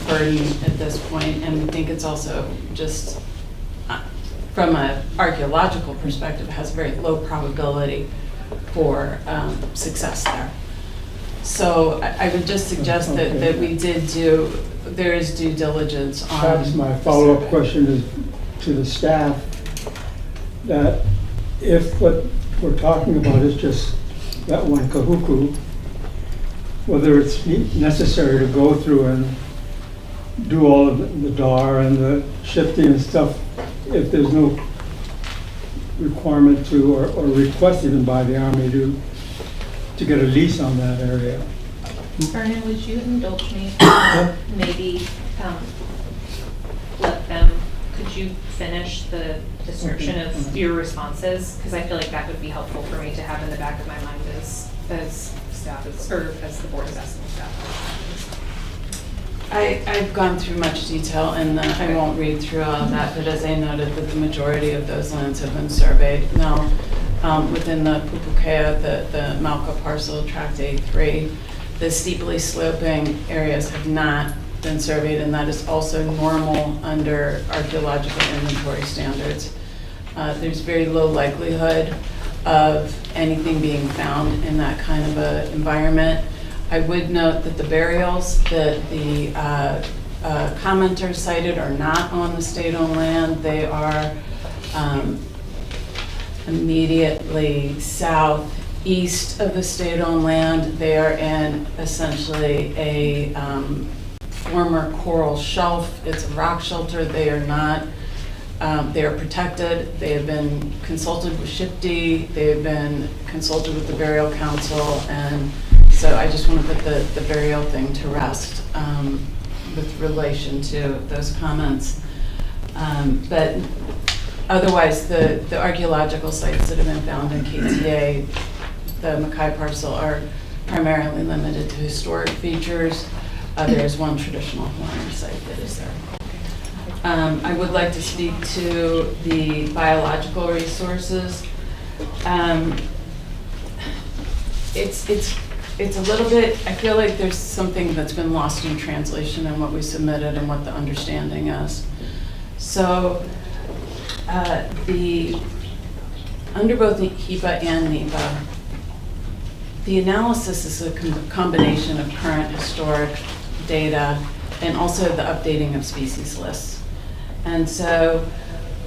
burden at this point. And we think it's also just, from an archaeological perspective, has very low probability for success there. So I would just suggest that there is due diligence on. Perhaps my follow-up question is to the staff, that if what we're talking about is just that one Kahuku, whether it's necessary to go through and do all of the DAR and the shifting and stuff, if there's no requirement to, or request even by the Army to get a lease on that area. Vernon, would you indulge me? Maybe could you finish the description of your responses? Because I feel like that would be helpful for me to have in the back of my mind as staff, or as the board is asking staff. I've gone through much detail, and I won't read through all of that, but as I noted, that the majority of those lands have been surveyed. Now, within the Pupukea, the Mākua parcel, tract A3, the steeply sloping areas have not been surveyed, and that is also normal under archaeological inventory standards. There's very low likelihood of anything being found in that kind of an environment. I would note that the burials that the commenter cited are not on the state-owned land. They are immediately southeast of the state-owned land. They are in essentially a former coral shelf. It's a rock shelter. They are not, they are protected. They have been consulted with SHPD. They have been consulted with the Burial Council, and so I just want to put the burial thing to rest with relation to those comments. But otherwise, the archaeological sites that have been found in KTA, the Makai parcel, are primarily limited to historic features. There is one traditional Hawaiian site that is there. I would like to speak to the biological resources. It's a little bit, I feel like there's something that's been lost in translation in what we submitted and what the understanding is. So under both HEPA and NEPA, the analysis is a combination of current historic data and also the updating of species lists. And so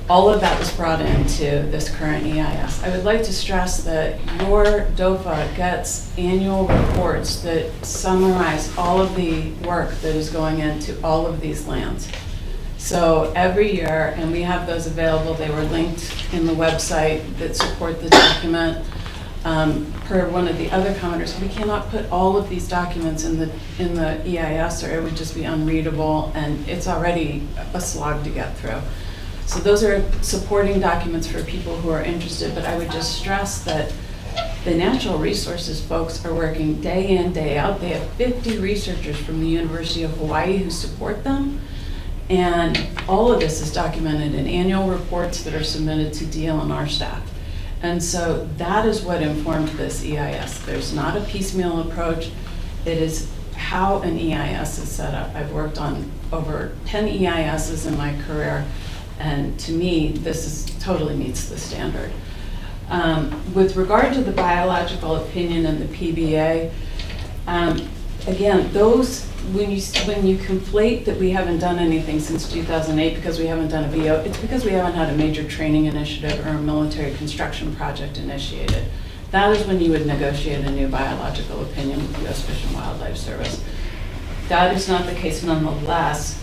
all of that was brought into this current EIS. I would like to stress that your DOFA gets annual reports that summarize all of the work that is going into all of these lands. So every year, and we have those available, they were linked in the website that support the document. Per one of the other commenters, we cannot put all of these documents in the EIS, or it would just be unreadable, and it's already a slog to get through. So those are supporting documents for people who are interested, but I would just stress that the natural resources folks are working day in, day out. They have 50 researchers from the University of Hawaii who support them, and all of this is documented in annual reports that are submitted to BLNR staff. And so that is what informed this EIS. There's not a piecemeal approach. It is how an EIS is set up. I've worked on over 10 EISs in my career, and to me, this totally meets the standard. With regard to the biological opinion and the PBA, again, those, when you conflate that we haven't done anything since 2008 because we haven't done a VO, it's because we haven't had a major training initiative or a military construction project initiated. That is when you would negotiate a new biological opinion with the U.S. Fish and Wildlife Service. That is not the case nonetheless.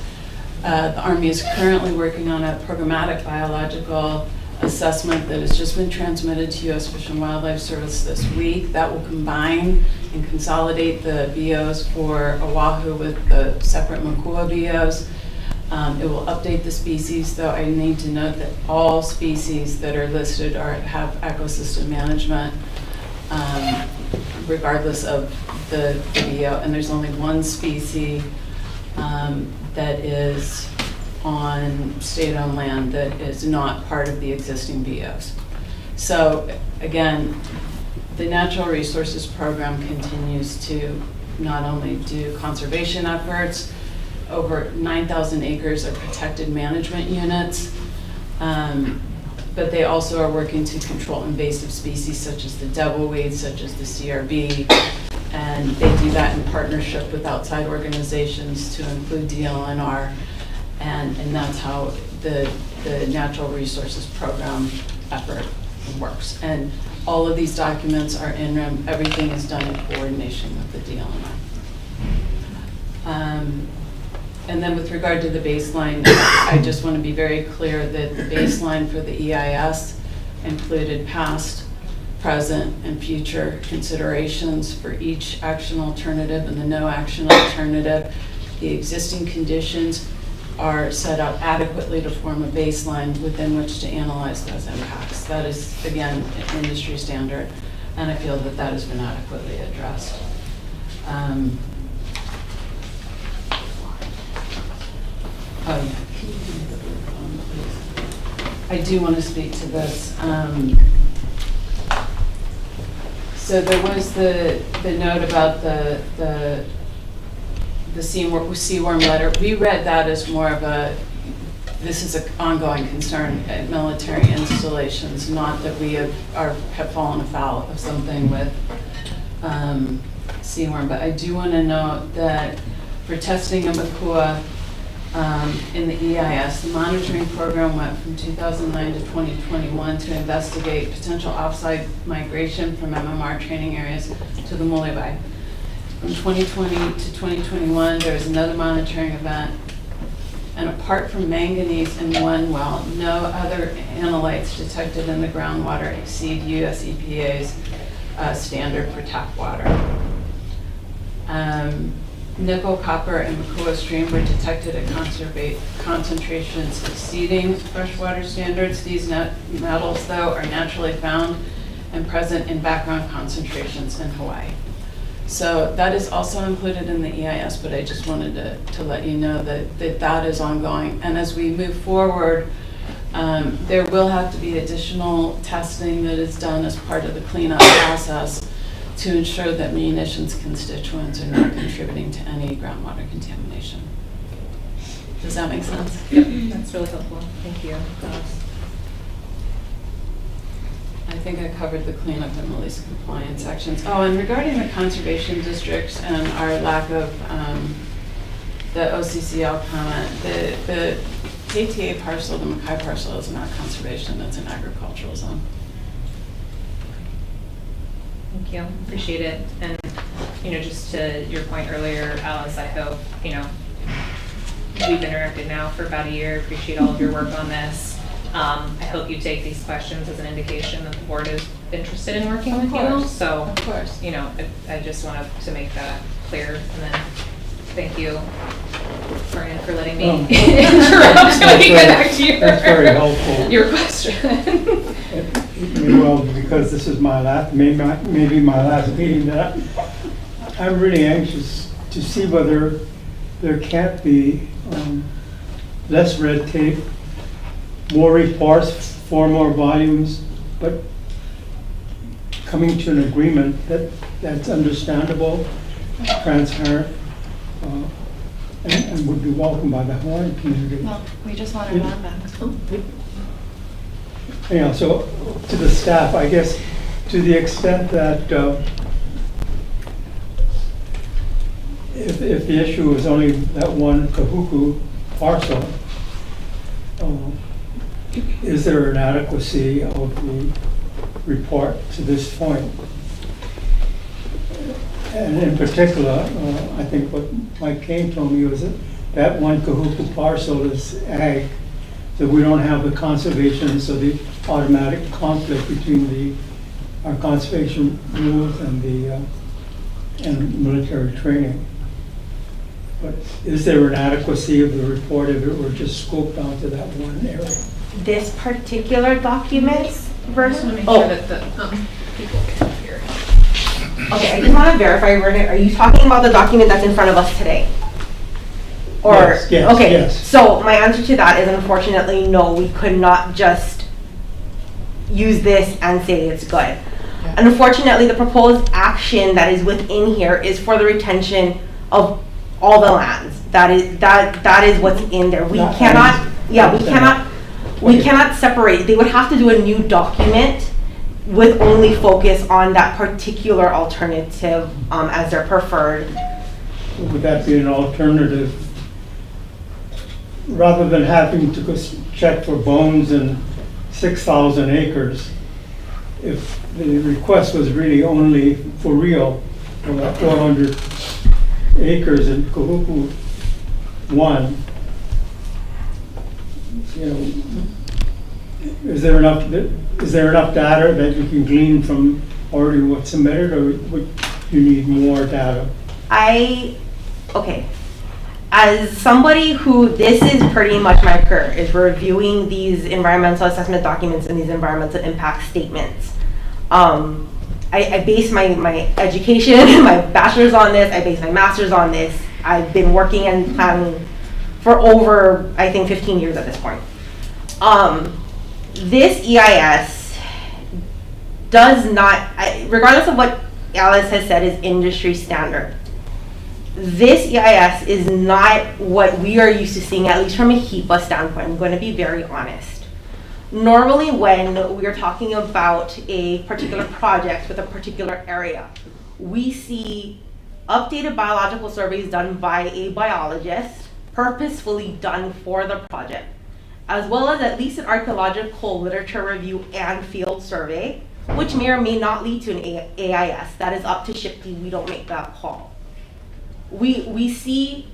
The Army is currently working on a programmatic biological assessment that has just been transmitted to U.S. Fish and Wildlife Service this week. That will combine and consolidate the BOs for Oahu with the separate Mākua BOs. It will update the species, though I need to note that all species that are listed have ecosystem management, regardless of the BO, and there's only one species that is on state-owned land that is not part of the existing BOs. So again, the Natural Resources Program continues to not only do conservation efforts, over 9,000 acres of protected management units, but they also are working to control invasive species such as the devilweed, such as the CRB, and they do that in partnership with outside organizations to include DLNR, and that's how the Natural Resources Program effort works. And all of these documents are in RIM. Everything is done in coordination with the DLNR. And then with regard to the baseline, I just want to be very clear that the baseline for the EIS included past, present, and future considerations for each action alternative and the no action alternative. The existing conditions are set out adequately to form a baseline within which to analyze those impacts. That is, again, an industry standard, and I feel that that has been adequately addressed. Oh, yeah. Can you give me the blue phone, please? I do want to speak to this. So there was the note about the seaworm letter. We read that as more of this is an ongoing concern at military installations, not that we have fallen afoul of something with seaworm. But I do want to note that for testing of Mākua, in the EIS, the monitoring program went from 2009 to 2021 to investigate potential offsite migration from MMR training areas to the Mulebai. From 2020 to 2021, there was another monitoring event, and apart from manganese in one well, no other analytes detected in the groundwater exceed US EPA's standard for tap water. Nickel, copper, and Mākua stream were detected at concentrations exceeding freshwater standards. These metals, though, are naturally found and present in background concentrations in Hawaii. So that is also included in the EIS, but I just wanted to let you know that is ongoing. And as we move forward, there will have to be additional testing that is done as part of the cleanup process to ensure that munitions constituents are not contributing to any groundwater contamination. Does that make sense? Yep, that's really helpful. Thank you. I think I covered the cleanup and release compliance sections. Oh, and regarding the conservation districts and our lack of the OCCL comment, the KTA parcel, the Mackay parcel is not conservation, it's an agricultural zone. Thank you, appreciate it. And, just to your point earlier, Alice, I hope, we've interacted now for about a year, appreciate all of your work on this. I hope you take these questions as an indication that the board is interested in working with you. So, of course. I just wanted to make that clear. And then thank you, Brian, for letting me interrupt so we get back to That's very helpful. your question. Well, because this is my last, maybe my last meeting, that I'm really anxious to see whether there can't be less red tape, more reports, 4 more volumes, but coming to an agreement that's understandable, transparent, and would be welcomed by the Hawaiian community. Well, we just want our land back. Yeah, so to the staff, I guess, to the extent that if the issue is only that one Kahuku parcel, is there an adequacy of the report to this point? And in particular, I think what Mike Kane told me was that one Kahuku parcel is ag, so we don't have the conservation, so the automatic conflict between our conservation rules and military training. But is there an adequacy of the report if it were just scoped down to that one area? This particular document versus. Make sure that the people can hear. Okay, I just want to verify. Are you talking about the document that's in front of us today? Or yes, okay, yes. So my answer to that is unfortunately no. We could not just use this and say it's good. Yeah. Unfortunately, the proposed action that is within here is for the retention of all the lands. That is what's in there. We cannot. Yeah, we cannot. We cannot separate. They would have to do a new document with only focus on that particular alternative as their preferred. Would that be an alternative? Rather than having to go check for bones in 6,000 acres, if the request was really only for real, 400 acres in Kahuku 1, is there enough data that you can glean from already what's submitted, or would you need more data? Okay. As somebody who, this is pretty much my career, is reviewing these environmental assessment documents and these environmental impact statements. I base my education, my bachelor's on this, I base my master's on this. I've been working in planning for over, I think, 15 years at this point. This EIS does not, regardless of what Alice has said is industry standard, this EIS is not what we are used to seeing, at least from a HEPA standpoint. I'm going to be very honest. Normally when we are talking about a particular project with a particular area, we see updated biological surveys done by a biologist, purposefully done for the project, as well as at least an archaeological literature review and field survey, which may or may not lead to an AIS. That is up to SHPE, we don't make that call. We see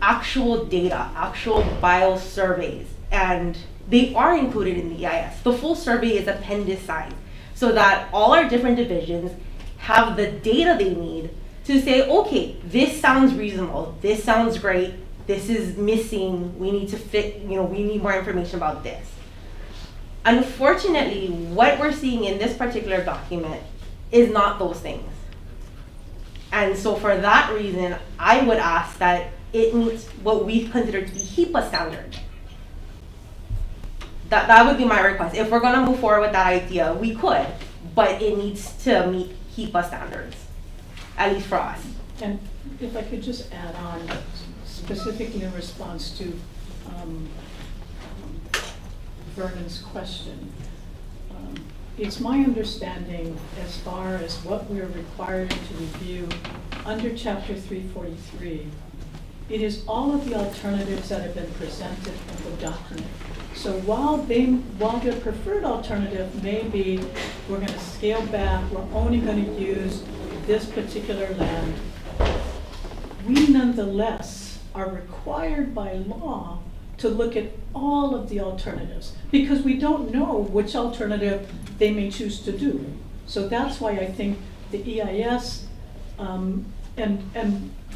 actual data, actual bio surveys, and they are included in the EIS. The full survey is appendicized so that all our different divisions have the data they need to say, okay, this sounds reasonable, this sounds great, this is missing, we need to fit, we need more information about this. Unfortunately, what we're seeing in this particular document is not those things. And so for that reason, I would ask that it meets what we consider to be HEPA standard. That would be my request. If we're gonna move forward with that idea, we could, but it needs to meet HEPA standards, at least for us. And if I could just add on, specifically in response to Vernon's question. It's my understanding, as far as what we're required to review under Chapter 343, It is all of the alternatives that have been presented in the document. So while their preferred alternative may be, we're gonna scale back, we're only gonna use this particular land, we nonetheless are required by law to look at all of the alternatives, because we don't know which alternative they may choose to do. So that's why I think the EIS, and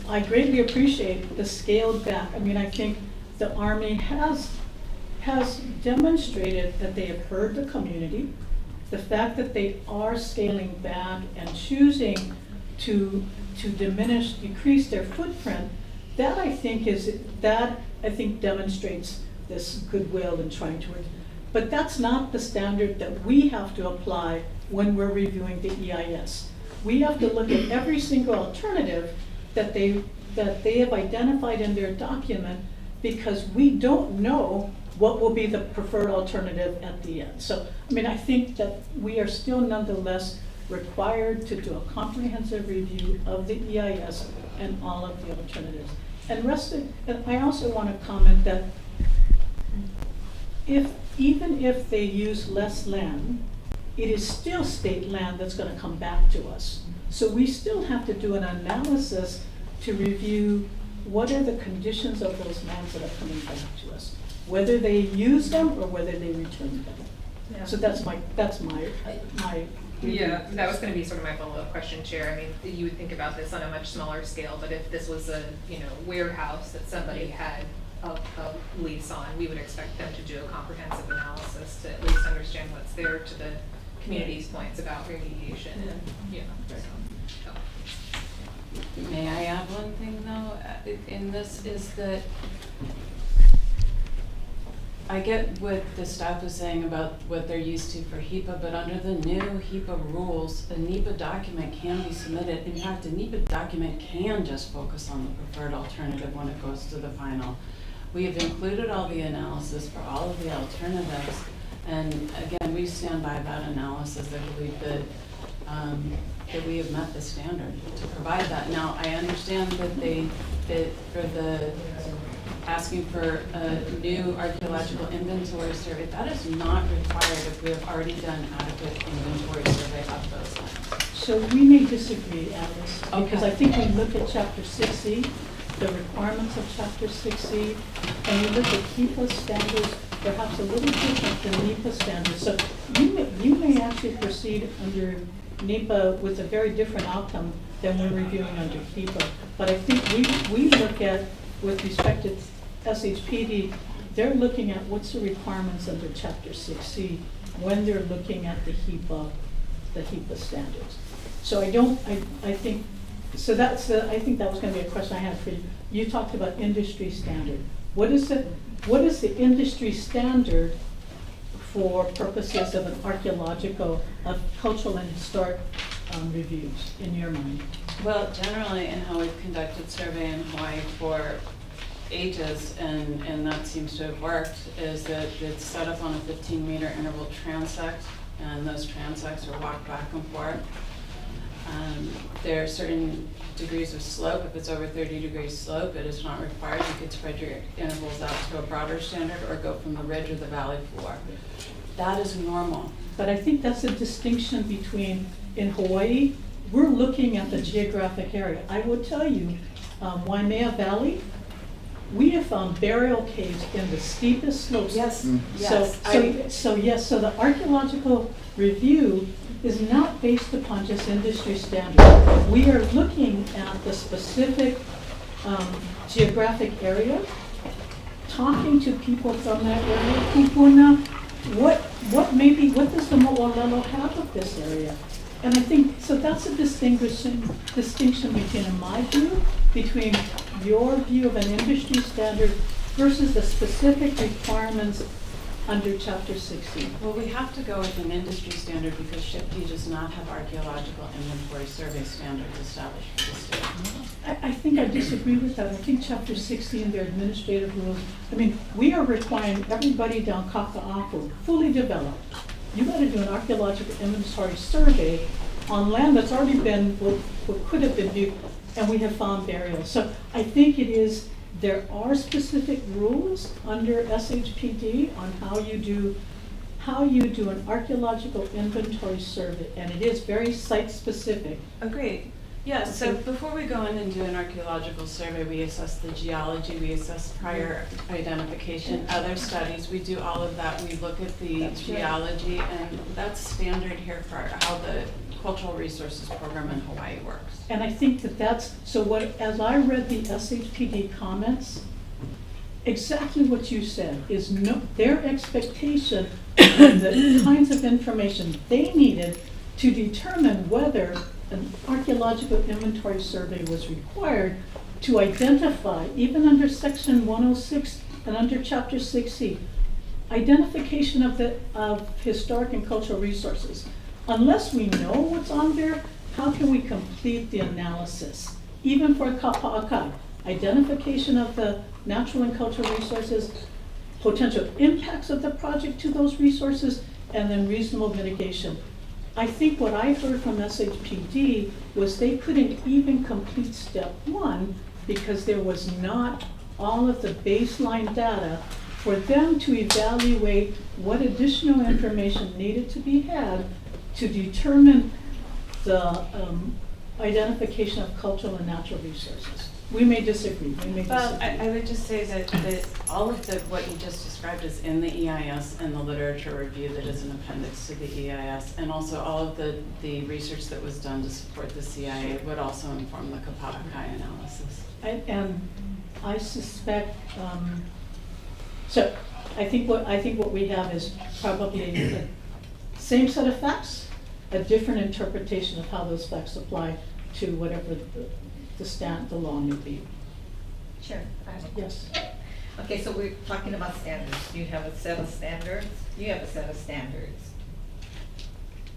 I greatly appreciate the scaled back. I mean, I think the Army has demonstrated that they have heard the community. The fact that they are scaling back and choosing to decrease their footprint, that I think demonstrates this goodwill in trying to, but that's not the standard that we have to apply when we're reviewing the EIS. We have to look at every single alternative that they have identified in their document, because we don't know what will be the preferred alternative at the end. So, I mean, I think that we are still nonetheless required to do a comprehensive review of the EIS and all of the alternatives. And I also want to comment that even if they use less land, it is still state land that's going to come back to us. So we still have to do an analysis to review what are the conditions of those lands that are coming back to us, whether they use them or whether they return them. Yeah. So that's my Yeah, that was going to be sort of my follow-up question, Chair. I mean, you would think about this on a much smaller scale, but if this was a warehouse that somebody had a lease on, we would expect them to do a comprehensive analysis to at least understand what's there, to the community's points about remediation and so. May I add one thing though, in this, is that I get what the staff was saying about what they're used to for HEPA, but under the new HEPA rules, a NEPA document can be submitted. In fact, a NEPA document can just focus on the preferred alternative when it goes to the final. We have included all the analysis for all of the alternatives, and again, we stand by that analysis. I believe that that we have met the standard to provide that. Now, I understand that for the asking for a new archaeological inventory survey, that is not required if we have already done adequate inventory survey of those lands. So we may disagree, Alice, because I think when you look at Chapter 6C, the requirements of Chapter 6C, and you look at HEPA standards, perhaps a little different than NEPA standards. So you may actually proceed under NEPA with a very different outcome than we're reviewing under HEPA. But I think we look at, with respect to SHPD, they're looking at what's the requirements under Chapter 6C when they're looking at the HEPA standards. So I think that was going to be a question I had for you. You talked about industry standard. What is the industry standard for purposes of an archaeological, of cultural and historic reviews in your mind? Well, generally, in how we've conducted survey in Hawaii for ages, and that seems to have worked, is that it's set up on a 15-meter interval transect, and those transects are walked back and forth. There are certain degrees of slope. If it's over 30 degrees slope, it is not required. You could spread your intervals out to a broader standard or go from the ridge or the valley floor. That is normal. But I think that's a distinction between, in Hawaii, we're looking at the geographic area. I will tell you, Waimea Valley, we have found burial caves in the steepest slopes. Yes, So the archaeological review is not based upon just industry standards. We are looking at the specific geographic area, talking to people from that area. Kupuna, what does the Mo'olelo have of this area? And I think, so that's a distinction between, in my view, between your view of an industry standard versus the specific requirements under Chapter 60. Well, we have to go with an industry standard because SHPD does not have archaeological inventory survey standards established for the state. I think I disagree with that. I think Chapter 60 and their administrative rules, I mean, we are requiring everybody down Kaka'ako fully developed. You got to do an archaeological inventory survey on land that's already been, what could have been viewed, and we have found burials. So I think it is There are specific rules under SHPD on how you do an archaeological inventory survey, and it is very site-specific. Agreed. Yeah, so before we go in and do an archaeological survey, we assess the geology, we assess prior identification, other studies, we do all of that. We look at the geology, and that's standard here for how the Cultural Resources Program in Hawaii works. And I think that's, so what, as I read the SHPD comments, exactly what you said is their expectation of the kinds of information they needed to determine whether an archaeological inventory survey was required to identify, even under section 106 and under chapter 6C, identification of historic and cultural resources. Unless we know what's on there, how can we complete the analysis? Even for kapa'akai, identification of the natural and cultural resources, potential impacts of the project to those resources, and then reasonable mitigation. I think what I heard from SHPD was they couldn't even complete step 1 because there was not all of the baseline data for them to evaluate what additional information needed to be had to determine the identification of cultural and natural resources. We may disagree. Well, I would just say that all of what you just described is in the EIS and the literature review that is an appendix to the EIS, and also all of the research that was done to support the CIA would also inform the kapa'akai analysis. And I suspect, so I think what we have is probably the same set of facts, a different interpretation of how those facts apply to whatever the law may be. Sure. Yes. Okay, so we're talking about standards. You have a set of standards. You have a set of standards.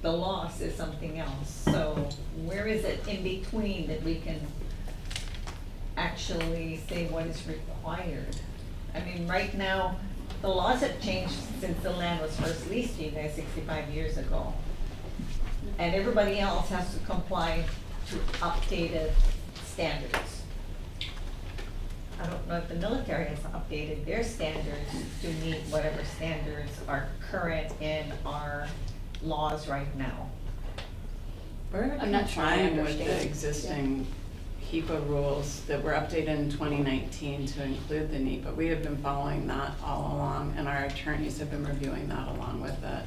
The law says something else. So where is it in between that we can actually say what is required? I mean, right now, the laws have changed since the land was first leased to you guys 65 years ago. And everybody else has to comply to updated standards. I don't know if the military has updated their standards to meet whatever standards are current in our laws right now. We're complying with the existing HEPA rules that were updated in 2019 to include the NEPA. We have been following that all along, and our attorneys have been reviewing that along with it.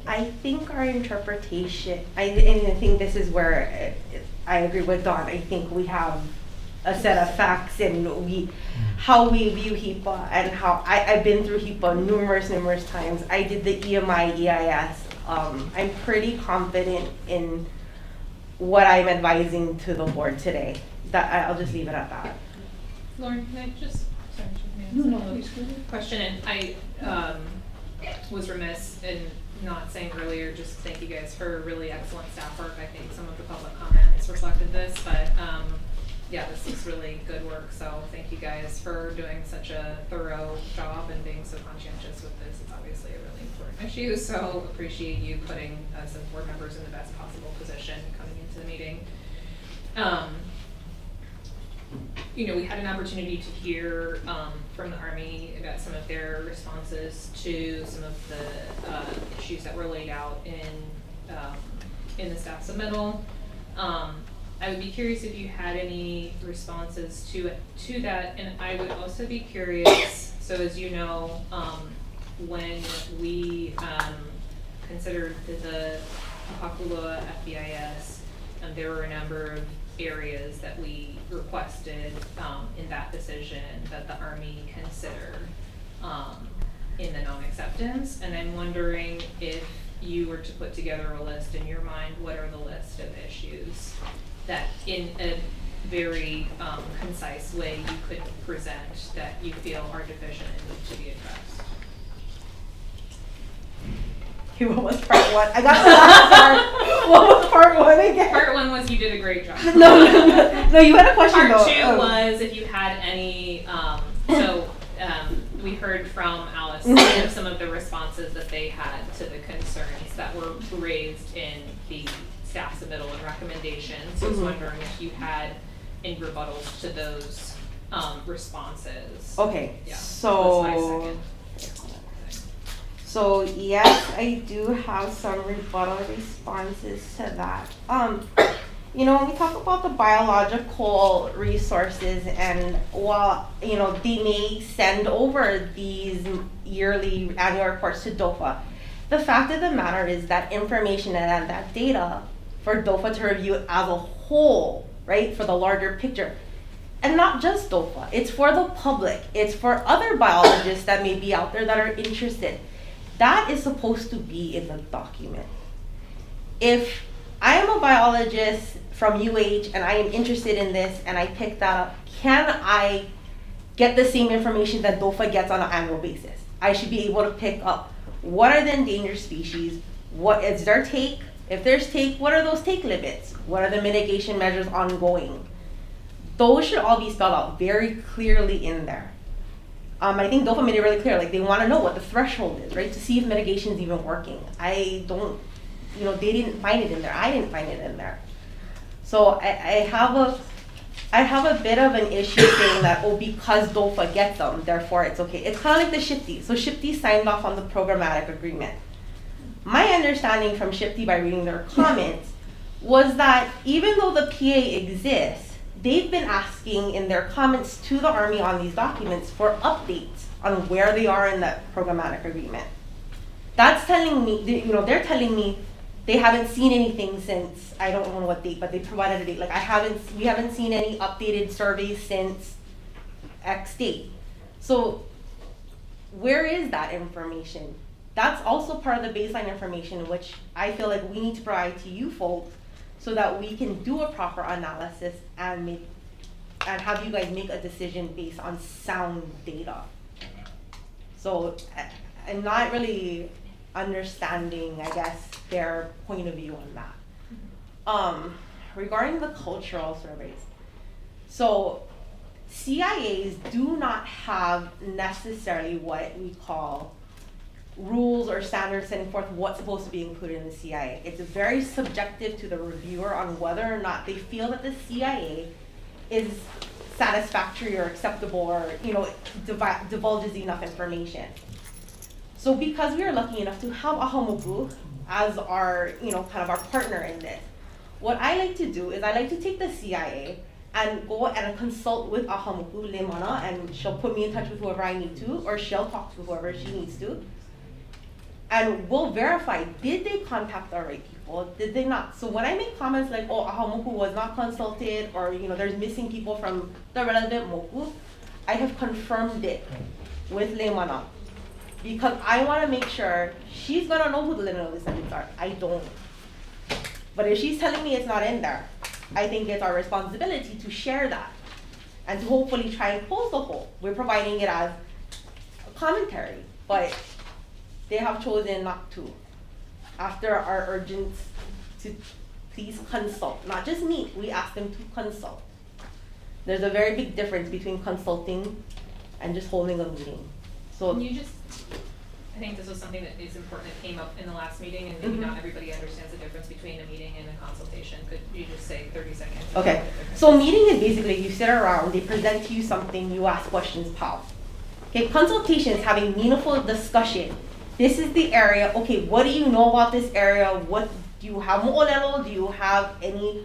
I think our interpretation, and I think this is where I agree with Dawn. I think we have a set of facts and how we view HEPA and how I've been through HEPA numerous times. I did the EMI EIS. I'm pretty confident in what I'm advising to the board today. That I'll just leave it at that. Lauren, can I just, sorry, No, please go ahead. question, and I was remiss in not saying earlier, just thank you guys for really excellent staff work. I think some of the public comments reflected this, but yeah, this is really good work. So thank you guys for doing such a thorough job and being so conscientious with this. It's obviously a really important issue. So appreciate you putting us as board members in the best possible position coming into the meeting. You know, we had an opportunity to hear from the Army about some of their responses to some of the issues that were laid out in the staff submittal. I would be curious if you had any responses to that, and I would also be curious, so as you know, when we considered the Papakuloa FEIS, there were a number of areas that we requested in that decision that the Army considered in the non-acceptance, and I'm wondering if you were to put together a list in your mind, what are the list of issues that in a very concise way you could present that you feel are deficient and need to be addressed? What was part one? I got the last part. What was part one again? Part one was you did a great job. No, you had a question Part though. two was if you had any, we heard from Alice some of the responses that they had to the concerns that were raised in the staff submittal and recommendations. So I was wondering if you had in rebuttals to those responses. Okay, Yeah, so. that's my second. So yes, I do have some rebuttal responses to that. You know, when we talk about the biological resources, and while, you know, they may send over these yearly annual reports to DOFA, the fact of the matter is that information and that data for DOFA to review as a whole, right, for the larger picture. And not just DOFA, it's for the public, it's for other biologists that may be out there that are interested. That is supposed to be in the document. If I am a biologist from UH and I am interested in this and I pick that up, can I get the same information that DOFA gets on an annual basis? I should be able to pick up what are the endangered species, what is their take, if there's take, what are those take limits, what are the mitigation measures ongoing? Those should all be spelled out very clearly in there. I think DOFA made it really clear, like they want to know what the threshold is, right? To see if mitigation is even working. I don't, you know, they didn't find it in there. I didn't find it in there. So I have a bit of an issue saying that, oh, because DOFA gets them, therefore it's okay. It's kind of like the Shifty. So Shifty signed off on the programmatic agreement. My understanding from Shifty by reading their comments was that even though the PA exists, they've been asking in their comments to the Army on these documents for updates on where they are in that programmatic agreement. That's telling me, you know, they're telling me they haven't seen anything since, I don't know what date, but they provided a date. Like we haven't seen any updated surveys since X date. So where is that information? That's also part of the baseline information, which I feel like we need to provide to you folks, so that we can do a proper analysis and have you guys make a decision based on sound data. So I'm not really understanding, I guess, their point of view on that. Regarding the cultural surveys, so CIAs do not have necessarily what we call rules or standards setting forth what's supposed to be included in the CIA. It's very subjective to the reviewer on whether or not they feel that the CIA is satisfactory or acceptable or, you know, divulges enough information. So because we are lucky enough to have Moku as our, you know, kind of our partner in this, what I like to do is I like to take the CIA and go and consult with Moku, Lemana, and she'll put me in touch with whoever I need to, or she'll talk to whoever she needs to. And we'll verify, did they contact the right people? Did they not? So when I make comments like, oh, Moku was not consulted, or, you know, there's missing people from the relevant Moku, I have confirmed it with Lemana. Because I want to make sure she's going to know who the lineal descendants are. I don't. But if she's telling me it's not in there, I think it's our responsibility to share that and to hopefully try and close the hole. We're providing it as a commentary, but they have chosen not to. After our urgence to please consult, not just meet, we ask them to consult. There's a very big difference between consulting and just holding a meeting. So can you just, I think this was something that is important that came up in the last meeting, and maybe not everybody understands the difference between a meeting and a consultation. Could you just say 30 seconds? Okay, so meeting is basically you sit around, they present to you something, you ask questions, pow. Okay, consultation is having meaningful discussion. This is the area, okay, what do you know about this area? What do you have mo'olelo? Do you have any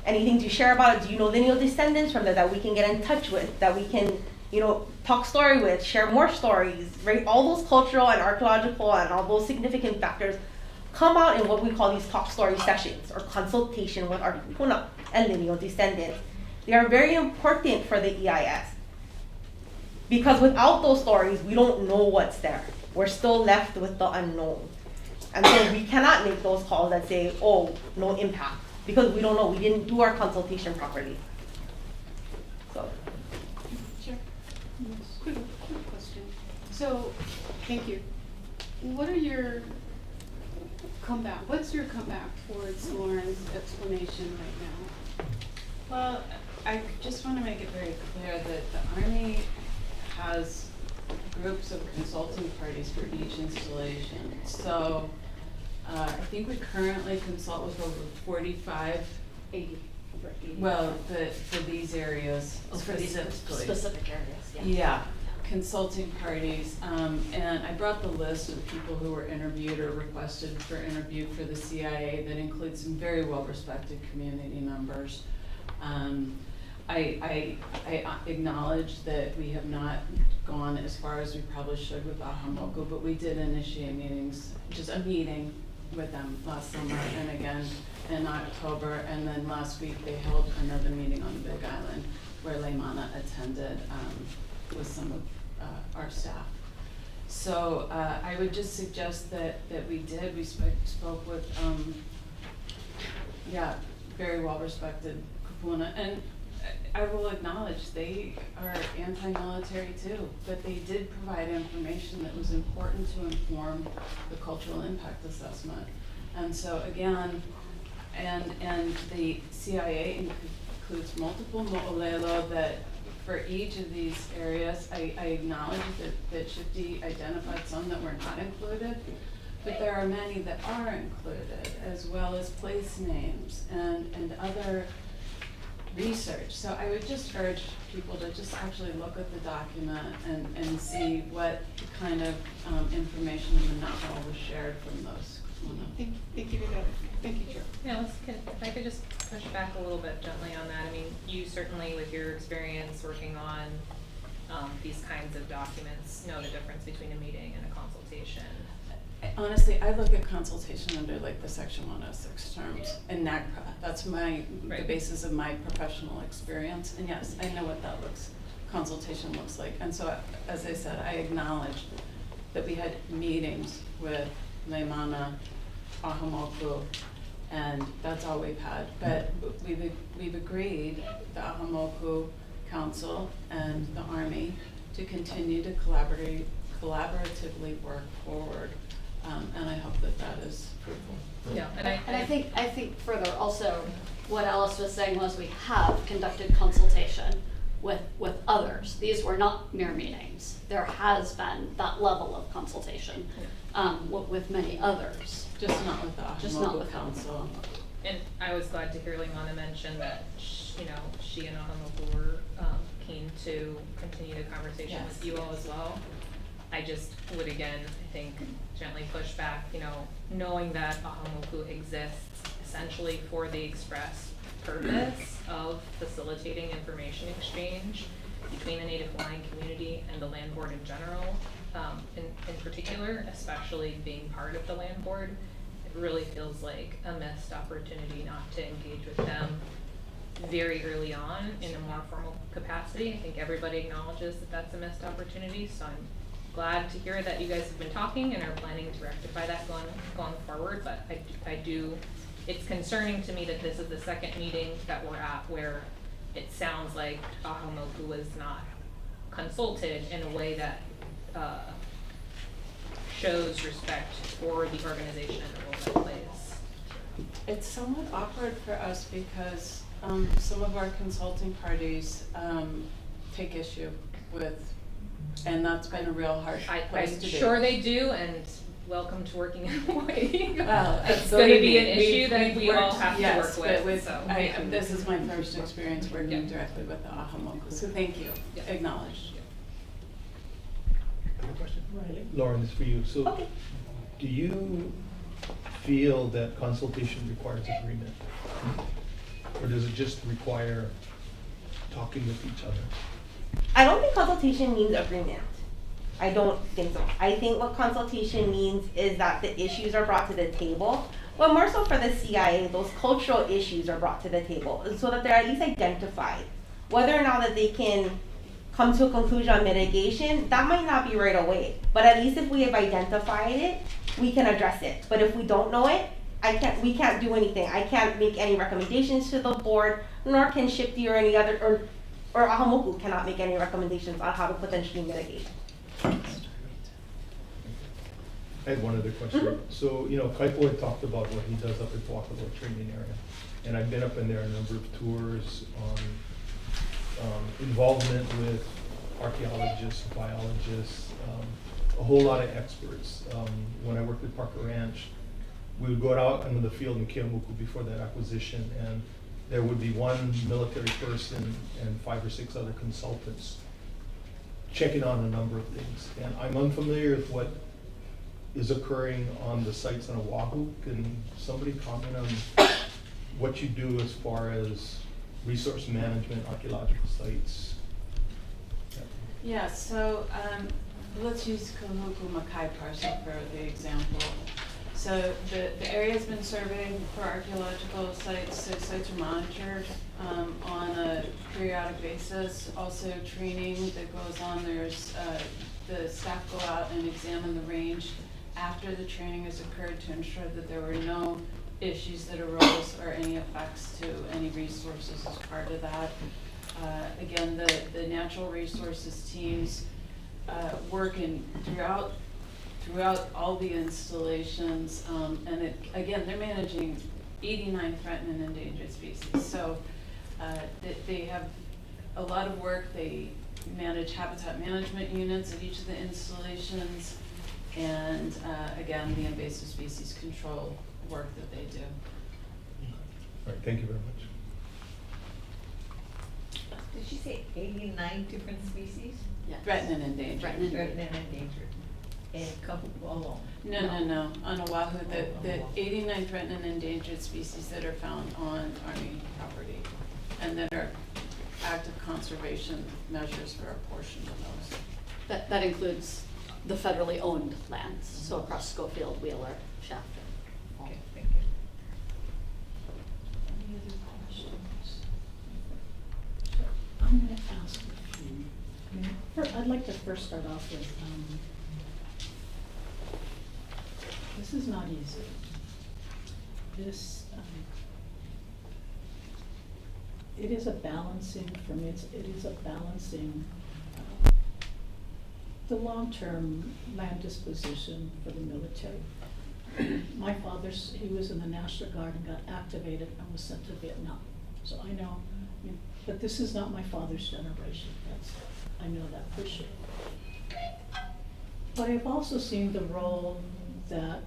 anything to share about it? Do you know lineal descendants from that we can get in touch with, that we can, you know, talk story with, share more stories, right? All those cultural and archaeological and all those significant factors come out in what we call these talk story sessions or consultation with our Puna and lineal descendants. They are very important for the EIS because without those stories, we don't know what's there. We're still left with the unknown. And so we cannot make those calls that say, oh, no impact, because we don't know, we didn't do our consultation properly. So. Sure. Quick question. So, thank you. What are your comeback? What's your comeback towards Lauren's explanation right now? Well, I just want to make it very clear that the Army has groups of consulting parties for each installation. So I think we currently consult with over 45, 80, Well, for these areas Oh, for these specifically. specific areas, yeah. Yeah, consulting parties, and I brought the list of people who were interviewed or requested for interview for the CIA that includes some very well-respected community members. I acknowledge that we have not gone as far as we probably should with Ahupua, but we did initiate meetings, just a meeting with them last summer and again in October, and then last week they held another meeting on the Big Island where Leimana attended with some of our staff. So I would just suggest that we spoke with, very well-respected kupuna, and I will acknowledge they are anti-military too, but they did provide information that was important to inform the cultural impact assessment. And so again, and the CIA includes multiple mo'olelo that for each of these areas, I acknowledge that Shifty identified some that were not included, but there are many that are included, as well as place names and other research. So I would just urge people to just actually look at the document and see what kind of information and knowledge was shared from those. Thank you, thank you, Chair. Yeah, if I could just push back a little bit gently on that. I mean, you certainly, with your experience working on these kinds of documents, know the difference between a meeting and a consultation. Honestly, I look at consultation under like the Section 106 terms in NAGPRA. That's the basis of my professional experience. And yes, I know what that consultation looks like. And so, as I said, I acknowledge that we had meetings with Leimana, Ahupua, and that's all we've had. But we've agreed, the Ahupua Council and the Army, to continue to collaboratively work forward. And I hope that is fruitful. Yeah, and I think further also, what Alice was saying was we have conducted consultation with others. These were not mere meetings. There has been that level of consultation with many others. Just not with the Ahupua Council. And I was glad to hear Leimana mention that she and Ahupua were keen to continue the conversation with you all as well. I just would again, I think, gently push back, knowing that Ahupua exists essentially for the express purpose of facilitating information exchange between the Native Hawaiian community and the land board in general, in particular, especially being part of the land board. It really feels like a missed opportunity not to engage with them very early on in a more formal capacity. I think everybody acknowledges that that's a missed opportunity, so I'm glad to hear that you guys have been talking and are planning to rectify that going forward. But I do, it's concerning to me that this is the second meeting that we're at where it sounds like Ahupua was not consulted in a way that shows respect for the organization and the role that it plays. It's somewhat awkward for us because some of our consulting parties take issue with, and that's been a real hard place to be. I'm sure they do, and welcome to working in Hawaii. Well, it's going to be an issue that we all have to work with. This is my first experience working directly with the Ahupua, so thank you. Acknowledged. Another question? Lauren, this is for you. So, do you feel that consultation requires agreement? Or does it just require talking with each other? I don't think consultation means agreement. I don't think so. I think what consultation means is that the issues are brought to the table, but more so for the CIA, those cultural issues are brought to the table so that they're at least identified. Whether or not that they can come to a conclusion on mitigation, that might not be right away. But at least if we have identified it, we can address it. But if we don't know it, we can't do anything. I can't make any recommendations to the board, nor can Shifty or any other, or Ahupua cannot make any recommendations on how to potentially mitigate. I had one other question. So, Kaipo had talked about what he does up at Wakalo training area. And I've been up in there a number of tours on involvement with archaeologists, biologists, a whole lot of experts. When I worked at Parker Ranch, we would go out into the field in Keomuku before that acquisition, and there would be one military person and 5 or 6 other consultants checking on a number of things. And I'm unfamiliar with what is occurring on the sites on Oahu. Can somebody comment on what you do as far as resource management, archaeological sites? Yeah, so let's use Kahuku Makai parcel for the example. So the area's been surveyed for archaeological sites, so sites are monitored on a periodic basis. Also training that goes on, there's the staff go out and examine the range after the training has occurred to ensure that there were no issues that arose or any effects to any resources as part of that. Again, the natural resources teams work throughout all the installations, and again, they're managing 89 threatened and endangered species. So they have a lot of work. They manage habitat management units at each of the installations, and again, the invasive species control work that they do. All right, thank you very much. Did she say 89 different species? Yes. Threatened and endangered. Threatened and endangered. And Kahuku alone? No. On Oahu, the 89 threatened and endangered species that are found on Army property and that are active conservation measures for a portion of those. That includes the federally owned lands, so across Schofield, Wheeler, Shafter. Okay, thank you. Any other questions? I'm going to ask a few. I'd like to first start off with, this is not easy. This, it is a balancing, for me, it is a balancing the long-term land disposition for the military. My father, he was in the National Guard and got activated and was sent to Vietnam. So I know, but this is not my father's generation. I know that for sure. But I've also seen the role that,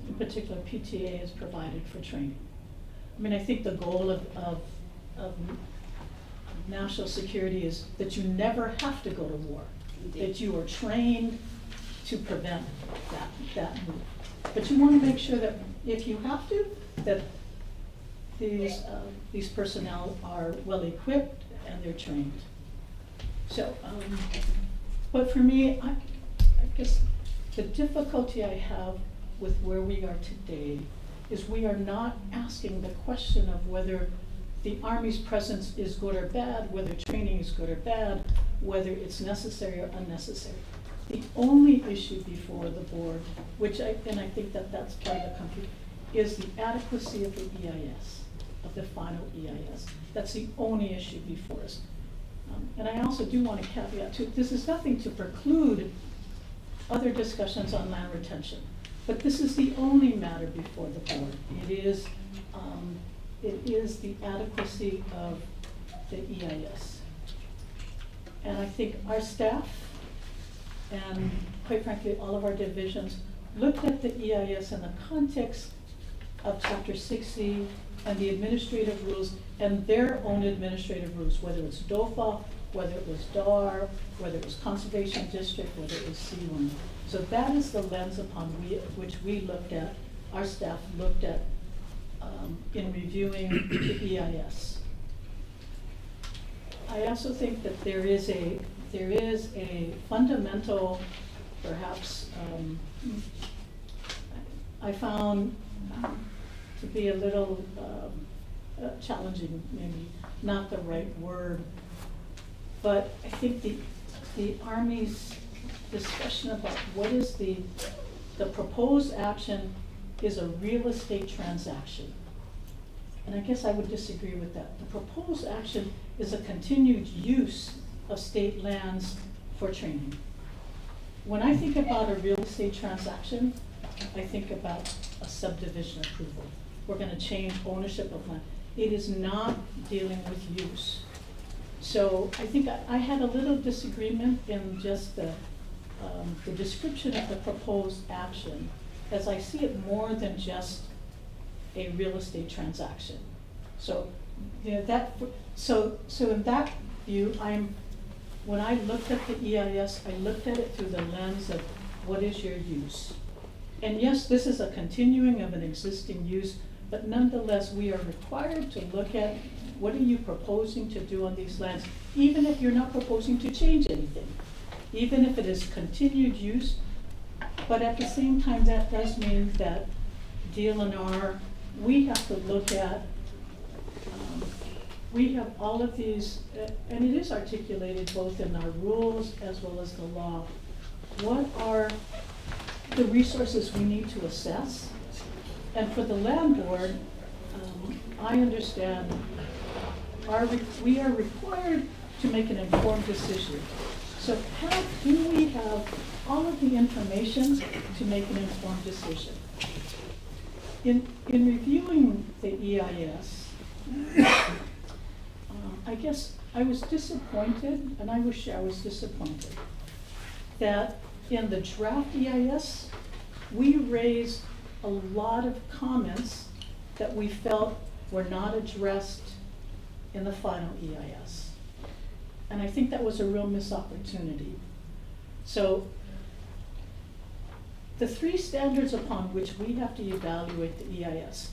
in particular, PTA has provided for training. I mean, I think the goal of national security is that you never have to go to war, that you are trained to prevent that move. But you want to make sure that if you have to, that these personnel are well equipped and they're trained. So, but for me, I guess the difficulty I have with where we are today is we are not asking the question of whether the Army's presence is good or bad, whether training is good or bad, whether it's necessary or unnecessary. The only issue before the board, and I think that's part of the country, is the adequacy of the EIS, of the final EIS. That's the only issue before us. And I also do want to caveat too, this is nothing to preclude other discussions on land retention, but this is the only matter before the board. It is the adequacy of the EIS. And I think our staff, and quite frankly, all of our divisions, looked at the EIS in the context of Chapter 60 and the administrative rules and their own administrative rules, whether it's DOFA, whether it was DAR, whether it was Conservation District, whether it was C1. So that is the lens upon which we looked at, our staff looked at in reviewing the EIS. I also think that there is a fundamental, perhaps, I found to be a little challenging, maybe not the right word, but I think the Army's discussion about what is the proposed action is a real estate transaction. And I guess I would disagree with that. The proposed action is a continued use of state lands for training. When I think about a real estate transaction, I think about a subdivision approval. We're going to change ownership of land. It is not dealing with use. So I think I had a little disagreement in just the description of the proposed action, as I see it more than just a real estate transaction. So, so in that view, when I looked at the EIS, I looked at it through the lens of what is your use? And yes, this is a continuing of an existing use, but nonetheless, we are required to look at what are you proposing to do on these lands, even if you're not proposing to change anything, even if it is continued use. But at the same time, that does mean that BLNR, we have to look at, we have all of these, and it is articulated both in our rules as well as the law. What are the resources we need to assess? And for the land board, I understand we are required to make an informed decision. So do we have all of the information to make an informed decision? In reviewing the EIS, I guess I was disappointed, and I will share I was disappointed, that in the draft EIS, we raised a lot of comments that we felt were not addressed in the final EIS. And I think that was a real missed opportunity. So the three standards upon which we have to evaluate the EIS,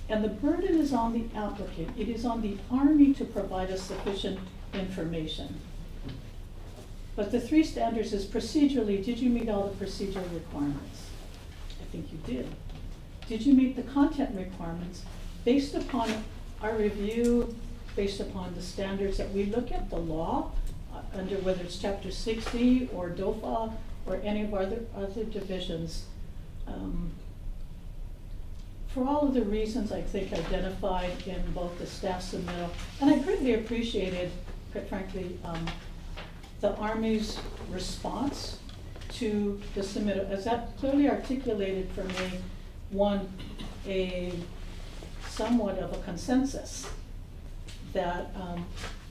and the burden is on the applicant. It is on the Army to provide us sufficient information. But the three standards is procedurally, did you meet all the procedural requirements? I think you did. Did you meet the content requirements based upon our review, based upon the standards that we look at, the law, under whether it's Chapter 60 or DOFA or any of our other divisions? For all of the reasons I think identified in both the staff submittal, and I greatly appreciated, quite frankly, the Army's response to the submittal, as that clearly articulated for me, one, a somewhat of a consensus that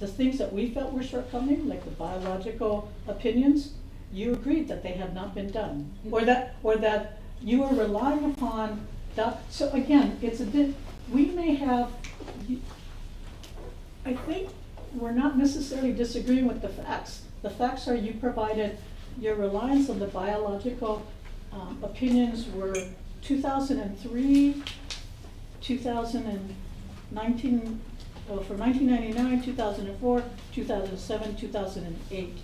the things that we felt were shortcoming, like the biological opinions, you agreed that they had not been done, or that you were relying upon that. So again, it's a bit, we may have, I think we're not necessarily disagreeing with the facts. The facts are you provided, your reliance on the biological opinions were 2003, 2019, well, for 1999, 2004, 2007, 2008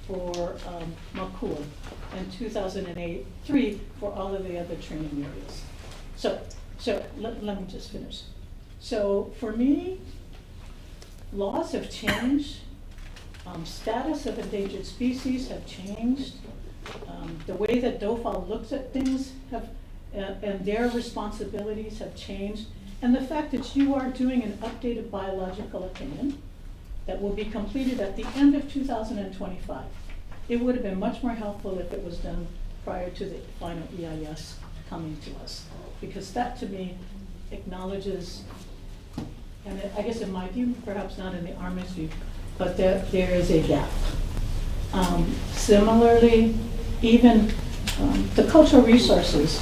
for Mākua, and 2003 for all of the other training areas. So let me just finish. So for me, laws have changed. Status of endangered species have changed. The way that DOFA looks at things and their responsibilities have changed. And the fact that you are doing an updated biological opinion that will be completed at the end of 2025. It would have been much more helpful if it was done prior to the final EIS coming to us. Because that to me acknowledges, and I guess in my view, perhaps not in the Army's view, but there is a gap. Similarly, even the cultural resources,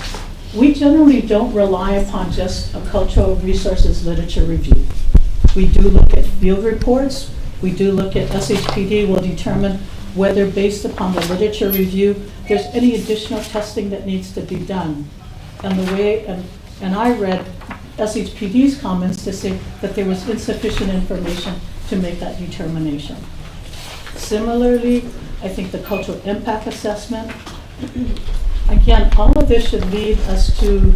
we generally don't rely upon just a cultural resources literature review. We do look at field reports, we do look at SHPD, will determine whether based upon the literature review, there's any additional testing that needs to be done. And the way, and I read SHPD's comments to say that there was insufficient information to make that determination. Similarly, I think the cultural impact assessment, again, all of this should lead us to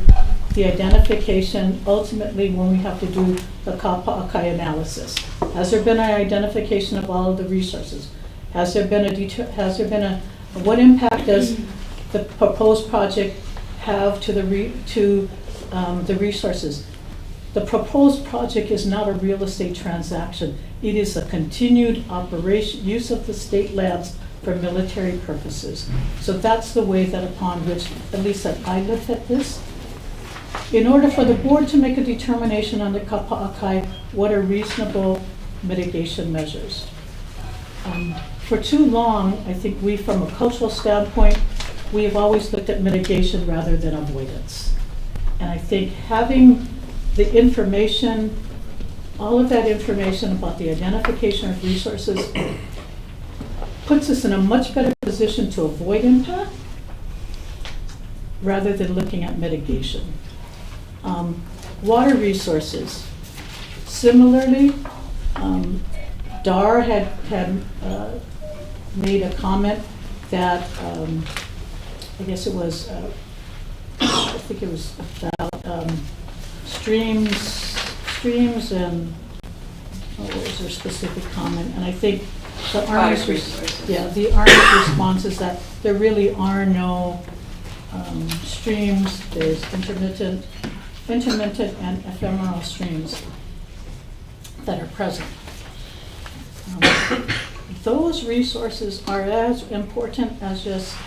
the identification, ultimately when we have to do the kapa'akai analysis. Has there been an identification of all of the resources? Has there been what impact does the proposed project have to the resources? The proposed project is not a real estate transaction. It is a continued operation, use of the state lands for military purposes. So that's the way that upon which, at least that I looked at this. In order for the board to make a determination on the kapa'akai, what are reasonable mitigation measures? For too long, I think we, from a cultural standpoint, we have always looked at mitigation rather than avoidance. And I think having the information all of that information about the identification of resources puts us in a much better position to avoid impact rather than looking at mitigation. Water resources. Similarly, DAR had made a comment that I guess it was I think it was about streams and what was their specific comment? And I think the Army's the Army's response is that there really are no streams. There's intermittent and ephemeral streams that are present. Those resources are as important as just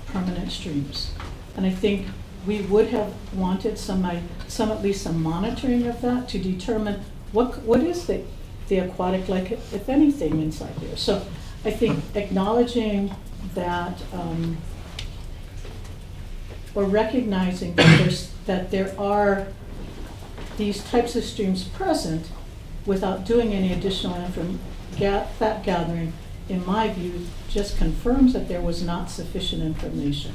permanent streams. And I think we would have wanted at least some monitoring of that to determine what is the aquatic like, if anything, inside here. So I think acknowledging that or recognizing that there are these types of streams present without doing any additional fact gathering, in my view, just confirms that there was not sufficient information.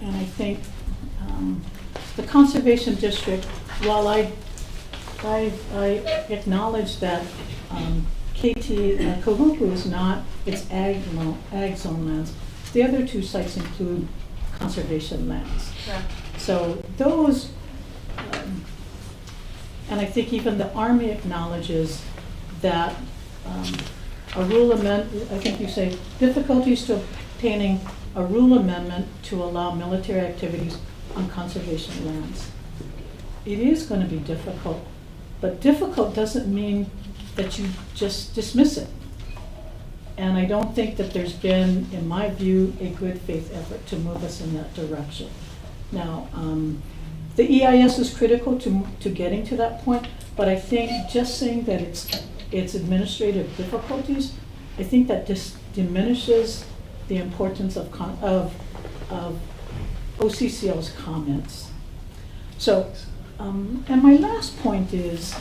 And I think the Conservation District, while I acknowledge that Kahuku is not, it's ag zone lands, the other two sites include conservation lands. Correct. So those, and I think even the Army acknowledges that a rule amendment, I think you say, difficulties to obtaining a rule amendment to allow military activities on conservation lands. It is going to be difficult, but difficult doesn't mean that you just dismiss it. And I don't think that there's been, in my view, a good faith effort to move us in that direction. Now, the EIS is critical to getting to that point, but I think just saying that it's administrative difficulties, I think that just diminishes the importance of OCCL's comments. So, and my last point is,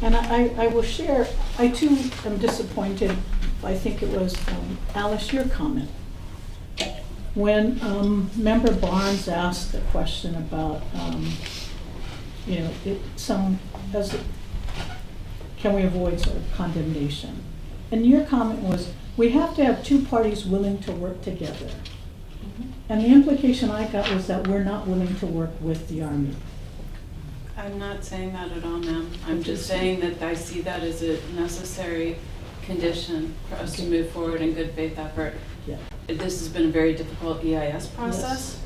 and I will share, I too am disappointed, I think it was Alice, your comment. When Member Barnes asked the question about, can we avoid sort of condemnation? And your comment was, we have to have two parties willing to work together. And the implication I got was that we're not willing to work with the Army. I'm not saying that at all, ma'am. I'm just saying that I see that as a necessary condition for us to move forward in good faith effort. Yeah. This has been a very difficult EIS process.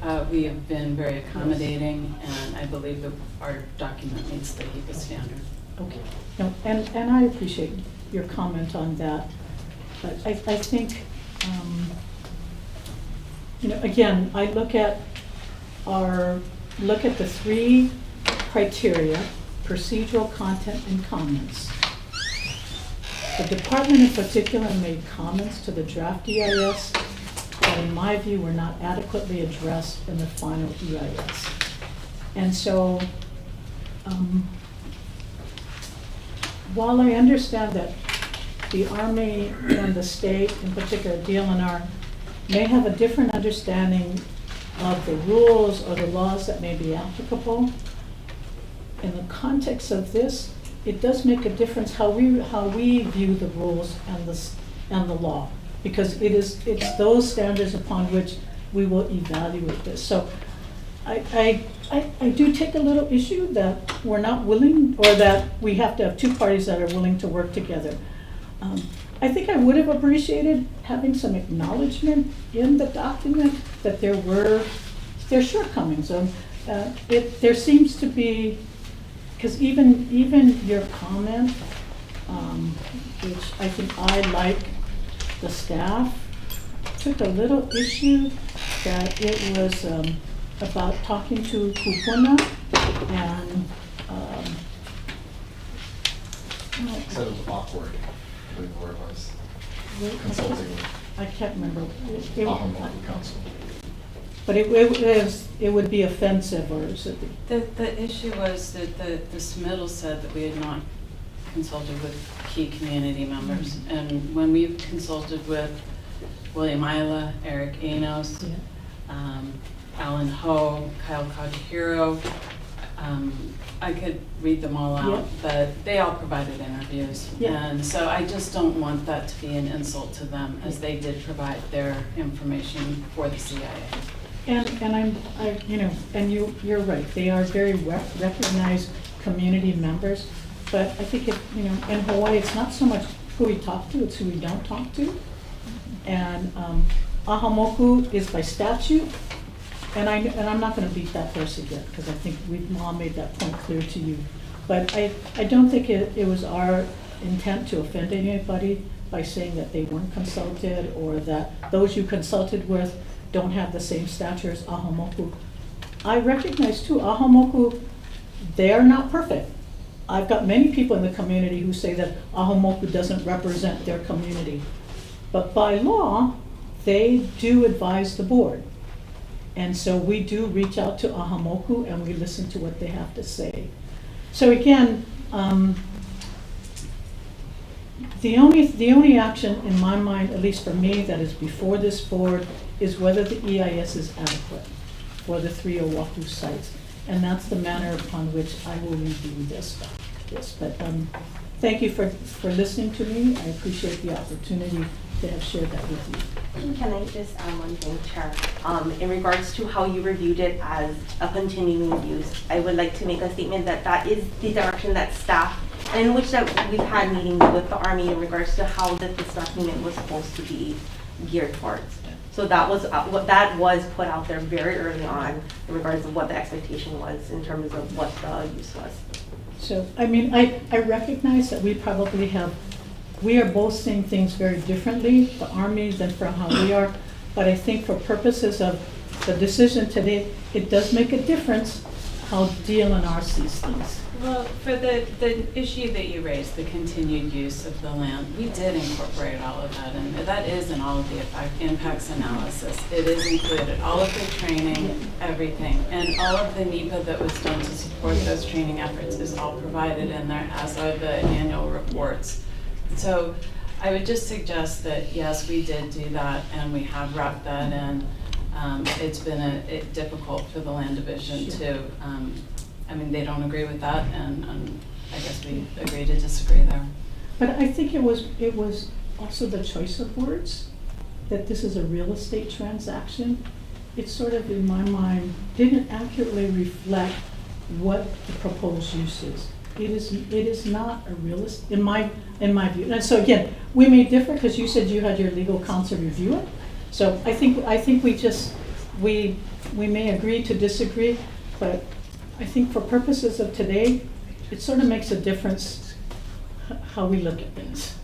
Yes. We have been very accommodating, and I believe that our document meets the HEPA standard. Okay. No, and I appreciate your comment on that. But I think, again, I look at the three criteria: procedural, content, and comments. The department in particular made comments to the draft EIS that, in my view, were not adequately addressed in the final EIS. And so, while I understand that the Army and the state, in particular BLNR, may have a different understanding of the rules or the laws that may be applicable, in the context of this, it does make a difference how we view the rules and the law, because it's those standards upon which we will evaluate this. So I do take a little issue that we're not willing, or that we have to have two parties that are willing to work together. I think I would have appreciated having some acknowledgement in the document that there's shortcomings. There seems to be, because even your comment, which I think I like the staff, took a little issue that it was about talking to Kupuna and said it was awkward, I believe the word was. Consulting with I can't remember. Ahupua Council. But it would be offensive, or is it? The issue was that the submittal said that we had not consulted with key community members. And when we consulted with William Isla, Eric Anos, Alan Ho, Kyle Kajihiro, I could read them all out, but they all provided interviews. And so I just don't want that to be an insult to them, as they did provide their information for the CIA. And you're right, they are very recognized community members, but I think in Hawaii, it's not so much who we talk to, it's who we don't talk to. And Ahamoku is by statute, and I'm not gonna beat that horse again, because I think we've all made that point clear to you. But I don't think it was our intent to offend anybody by saying that they weren't consulted, or that those you consulted with don't have the same stature as Ahamoku. I recognize too, Ahamoku, they are not perfect. I've got many people in the community who say that Ahamoku doesn't represent their community. But by law, they do advise the board. And so we do reach out to Ahamoku and we listen to what they have to say. So again, the only action in my mind, at least for me, that is before this board is whether the EIS is adequate for the 3 Oahu sites. And that's the manner upon which I will review this. But thank you for listening to me. I appreciate the opportunity to have shared that with you. Can I just add one thing, Chair? In regards to how you reviewed it as a continuing use, I would like to make a statement that that is the direction that staff, and in which that we've had meetings with the Army in regards to how this document was supposed to be geared towards. So that was that was put out there very early on in regards to what the expectation was in terms of what the use was. So, I mean, I recognize that we are both seeing things very differently, the Army than for how we are, but I think for purposes of the decision today, it does make a difference how DLNR sees things. Well, for the issue that you raised, the continued use of the land, we did incorporate all of that, and that is in all of the impacts analysis. It is included, all of the training, everything, and all of the NEPA that was done to support those training efforts is all provided in there, as are the annual reports. So I would just suggest that, yes, we did do that, and we have wrapped that in. It's been difficult for the land division to, I mean, they don't agree with that, and I guess we agree to disagree there. But I think it was also the choice of words, that this is a real estate transaction. It sort of, in my mind, didn't accurately reflect what the proposed use is. It is not a real estate, in my view. And so again, we may differ because you said you had your legal counsel review it. So I think we may agree to disagree, but I think for purposes of today, it sort of makes a difference how we look at things.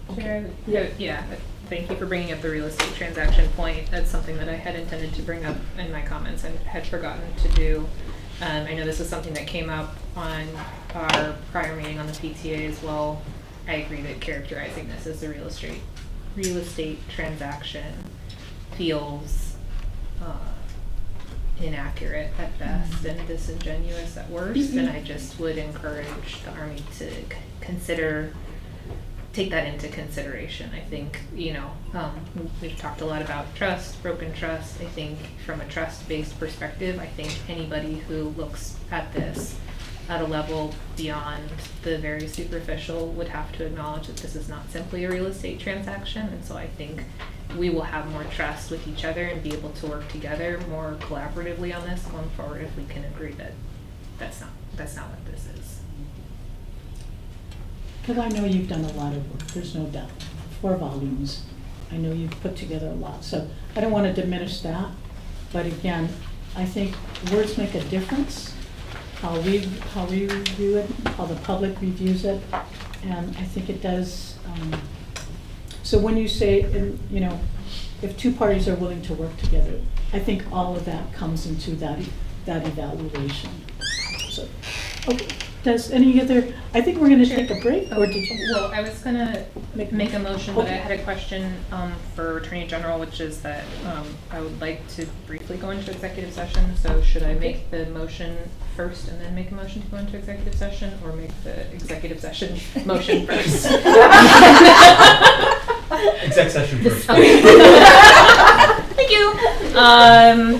Okay. Yeah, thank you for bringing up the real estate transaction point. That's something that I had intended to bring up in my comments and had forgotten to do. I know this is something that came up on our prior meeting on the PTA as well. I agree that characterizing this as a real estate transaction feels inaccurate at best and disingenuous at worst, and I just would encourage the Army to take that into consideration. I think, we've talked a lot about trust, broken trust. I think from a trust-based perspective, I think anybody who looks at this at a level beyond the very superficial would have to acknowledge that this is not simply a real estate transaction, and so I think we will have more trust with each other and be able to work together more collaboratively on this going forward if we can agree that that's not what this is. Because I know you've done a lot of work, there's no doubt. 4 volumes. I know you've put together a lot. So I don't want to diminish that. But again, I think words make a difference. How we review it, how the public reviews it. And I think it does. So when you say, if 2 parties are willing to work together, I think all of that comes into that evaluation. So, okay. does any other, I think we're gonna take a break, or did you? Well, I was gonna make a motion, but I had a question for Attorney General, which is that I would like to briefly go into executive session. So should I make the motion first and then make a motion to go into executive session, or make the executive session motion first? Exec session first. Thank you.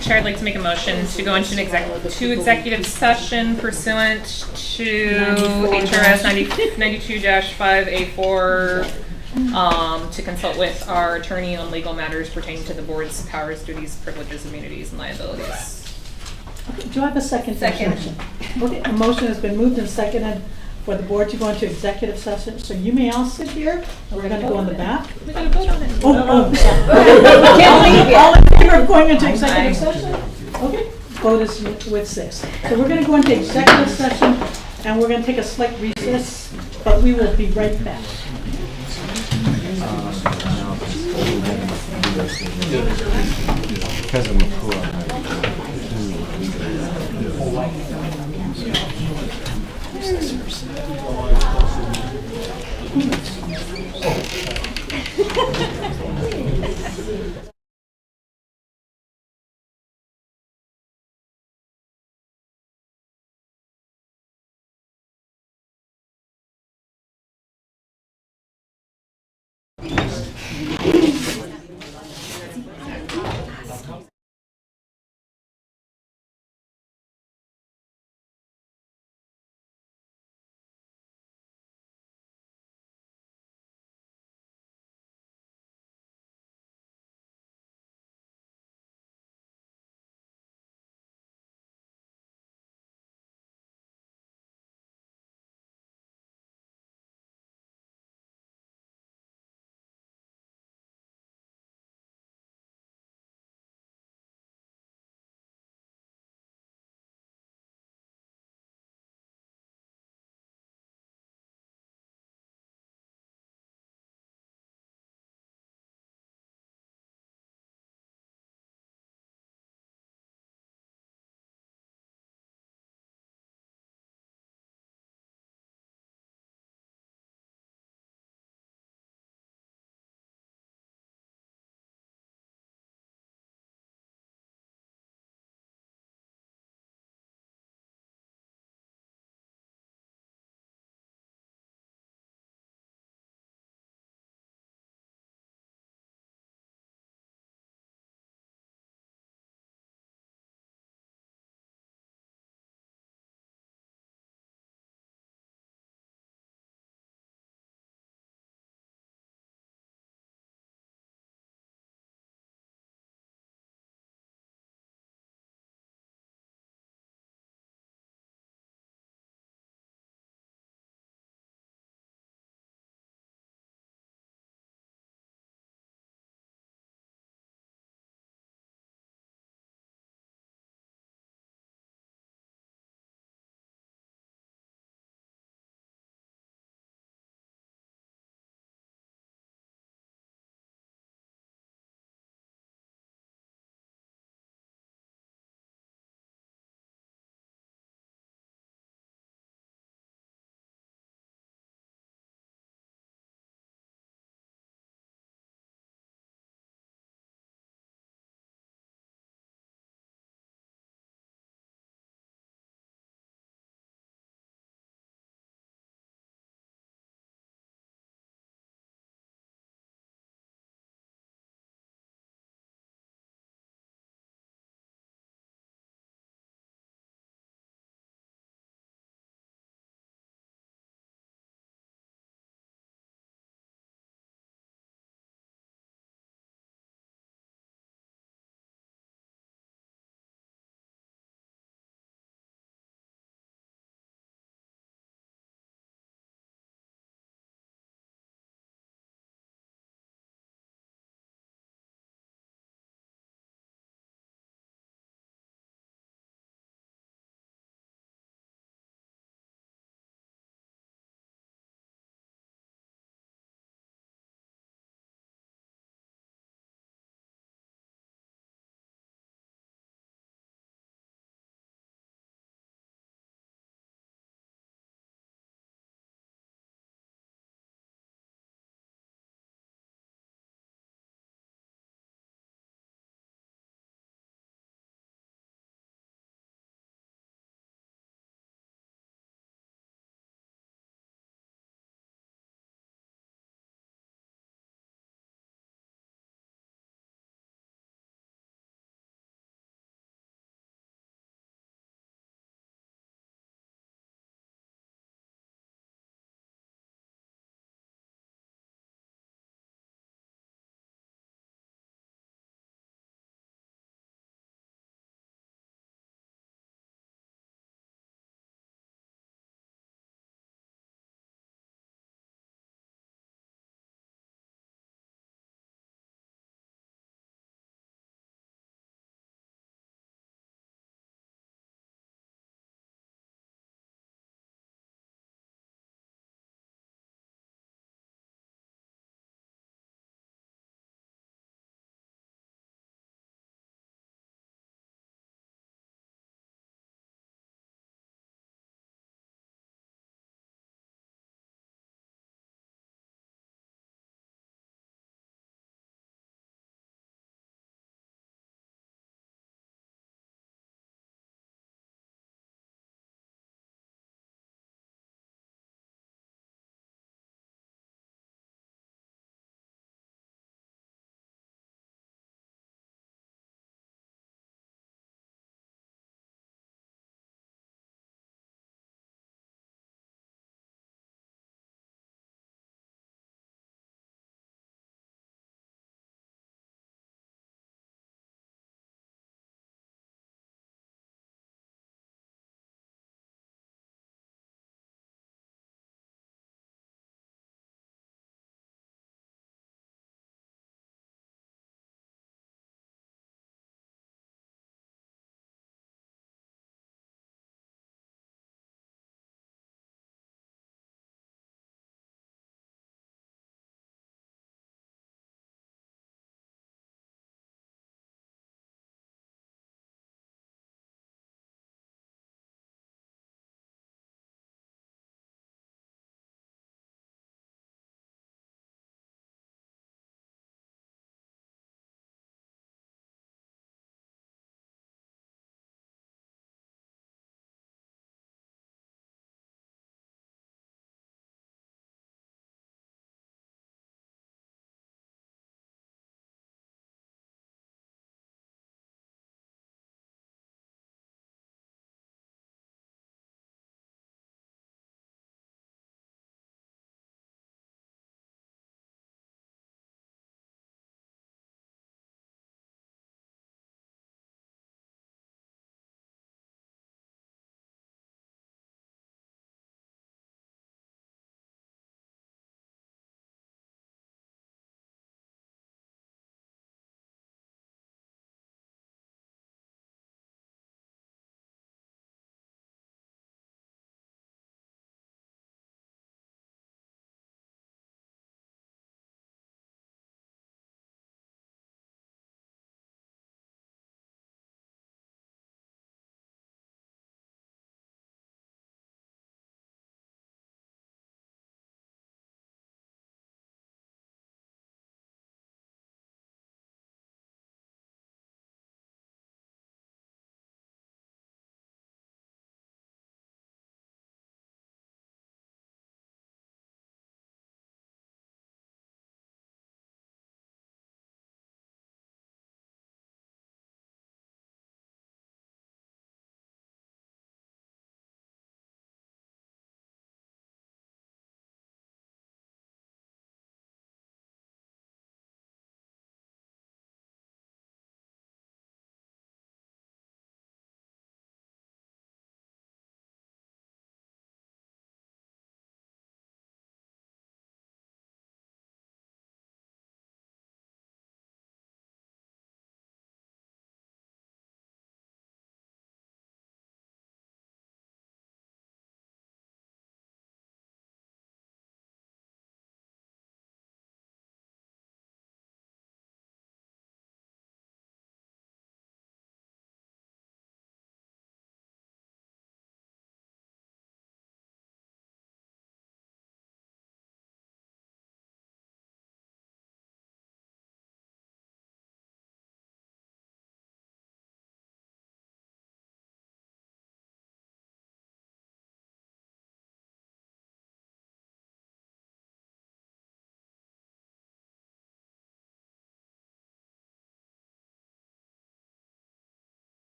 Chair, I'd like to make a motion to go into an executive session pursuant to HRS 92-5A4 to consult with our attorney on legal matters pertaining to the board's powers, duties, privileges, immunities, and liabilities. Okay, do I have a second? Second. Okay, a motion has been moved and seconded for the board to go into executive session. So you may all sit here, and we're gonna go in the back. We gotta vote on it. Oh. Can't leave yet. All in favor of going into executive session? Okay, vote is with 6. So we're gonna go into executive session, and we're gonna take a slight recess, but we will be right back. Because of Mākua.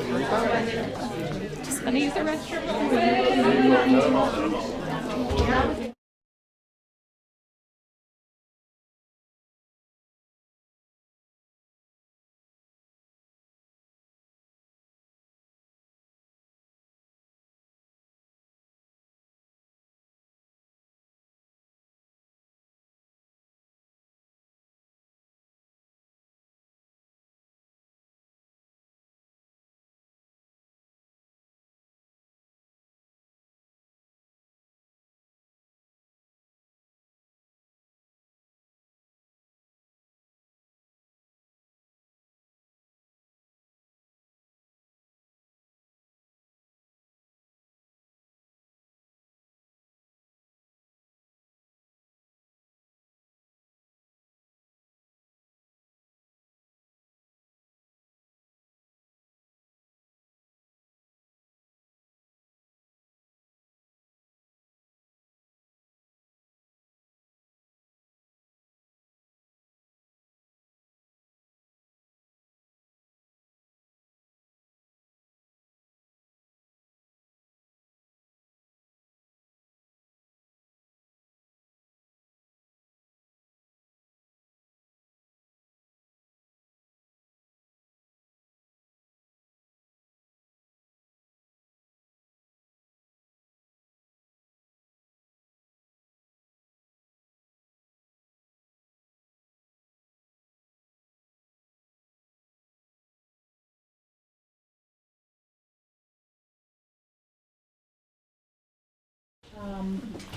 Just gonna use the restroom.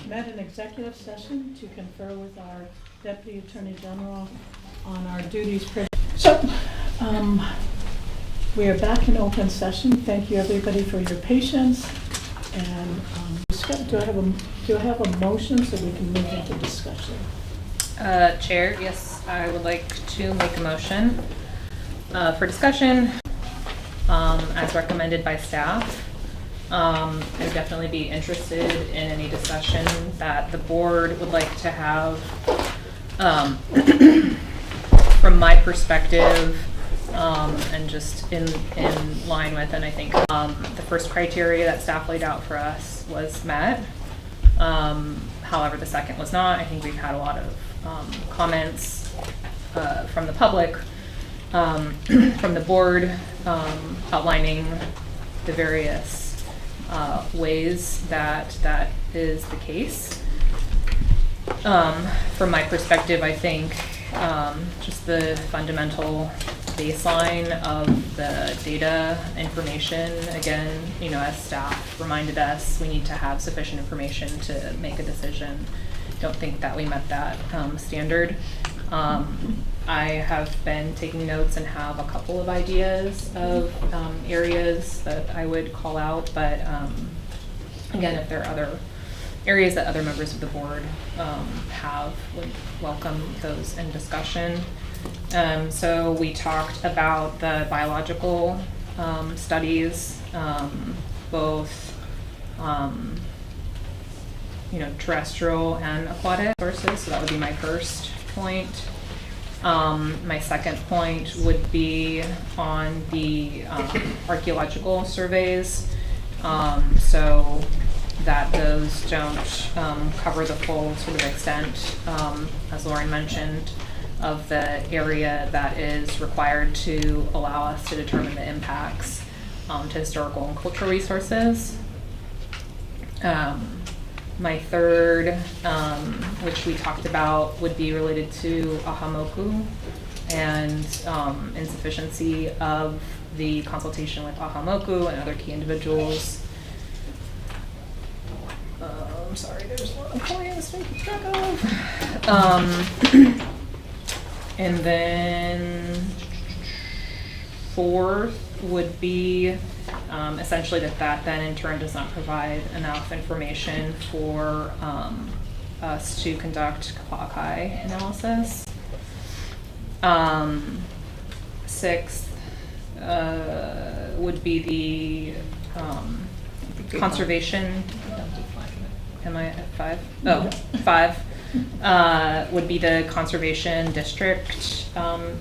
Met in executive session to confer with our Deputy Attorney General on our duties. So, we are back in open session. Thank you everybody for your patience. And do I have a motion so we can move into discussion? Chair, yes, I would like to make a motion for discussion as recommended by staff. I would definitely be interested in any discussion that the board would like to have. From my perspective, and just in line with, and I think the first criteria that staff laid out for us was met. However, the second was not. I think we've had a lot of comments from the public, from the board, outlining the various ways that is the case. From my perspective, I think just the fundamental baseline of the data information, again, as staff reminded us, we need to have sufficient information to make a decision. Don't think that we met that standard. I have been taking notes and have a couple of ideas of areas that I would call out, but again, if there are other areas that other members of the board would welcome those in discussion. So we talked about the biological studies, both terrestrial and aquatic sources. So that would be my first point. My second point would be on the archaeological surveys, so that those don't cover the full sort of extent, as Lauren mentioned, of the area that is required to allow us to determine the impacts to historical and cultural resources. My third, which we talked about, would be related to Ahamoku and insufficiency of the consultation with Ahamoku and other key individuals. I'm sorry, there's a lot of points to keep track of. And then fourth would be essentially that then in turn does not provide enough information for us to conduct Kapakai analysis. Sixth would be the conservation. Am I at 5? Oh, 5 would be the conservation district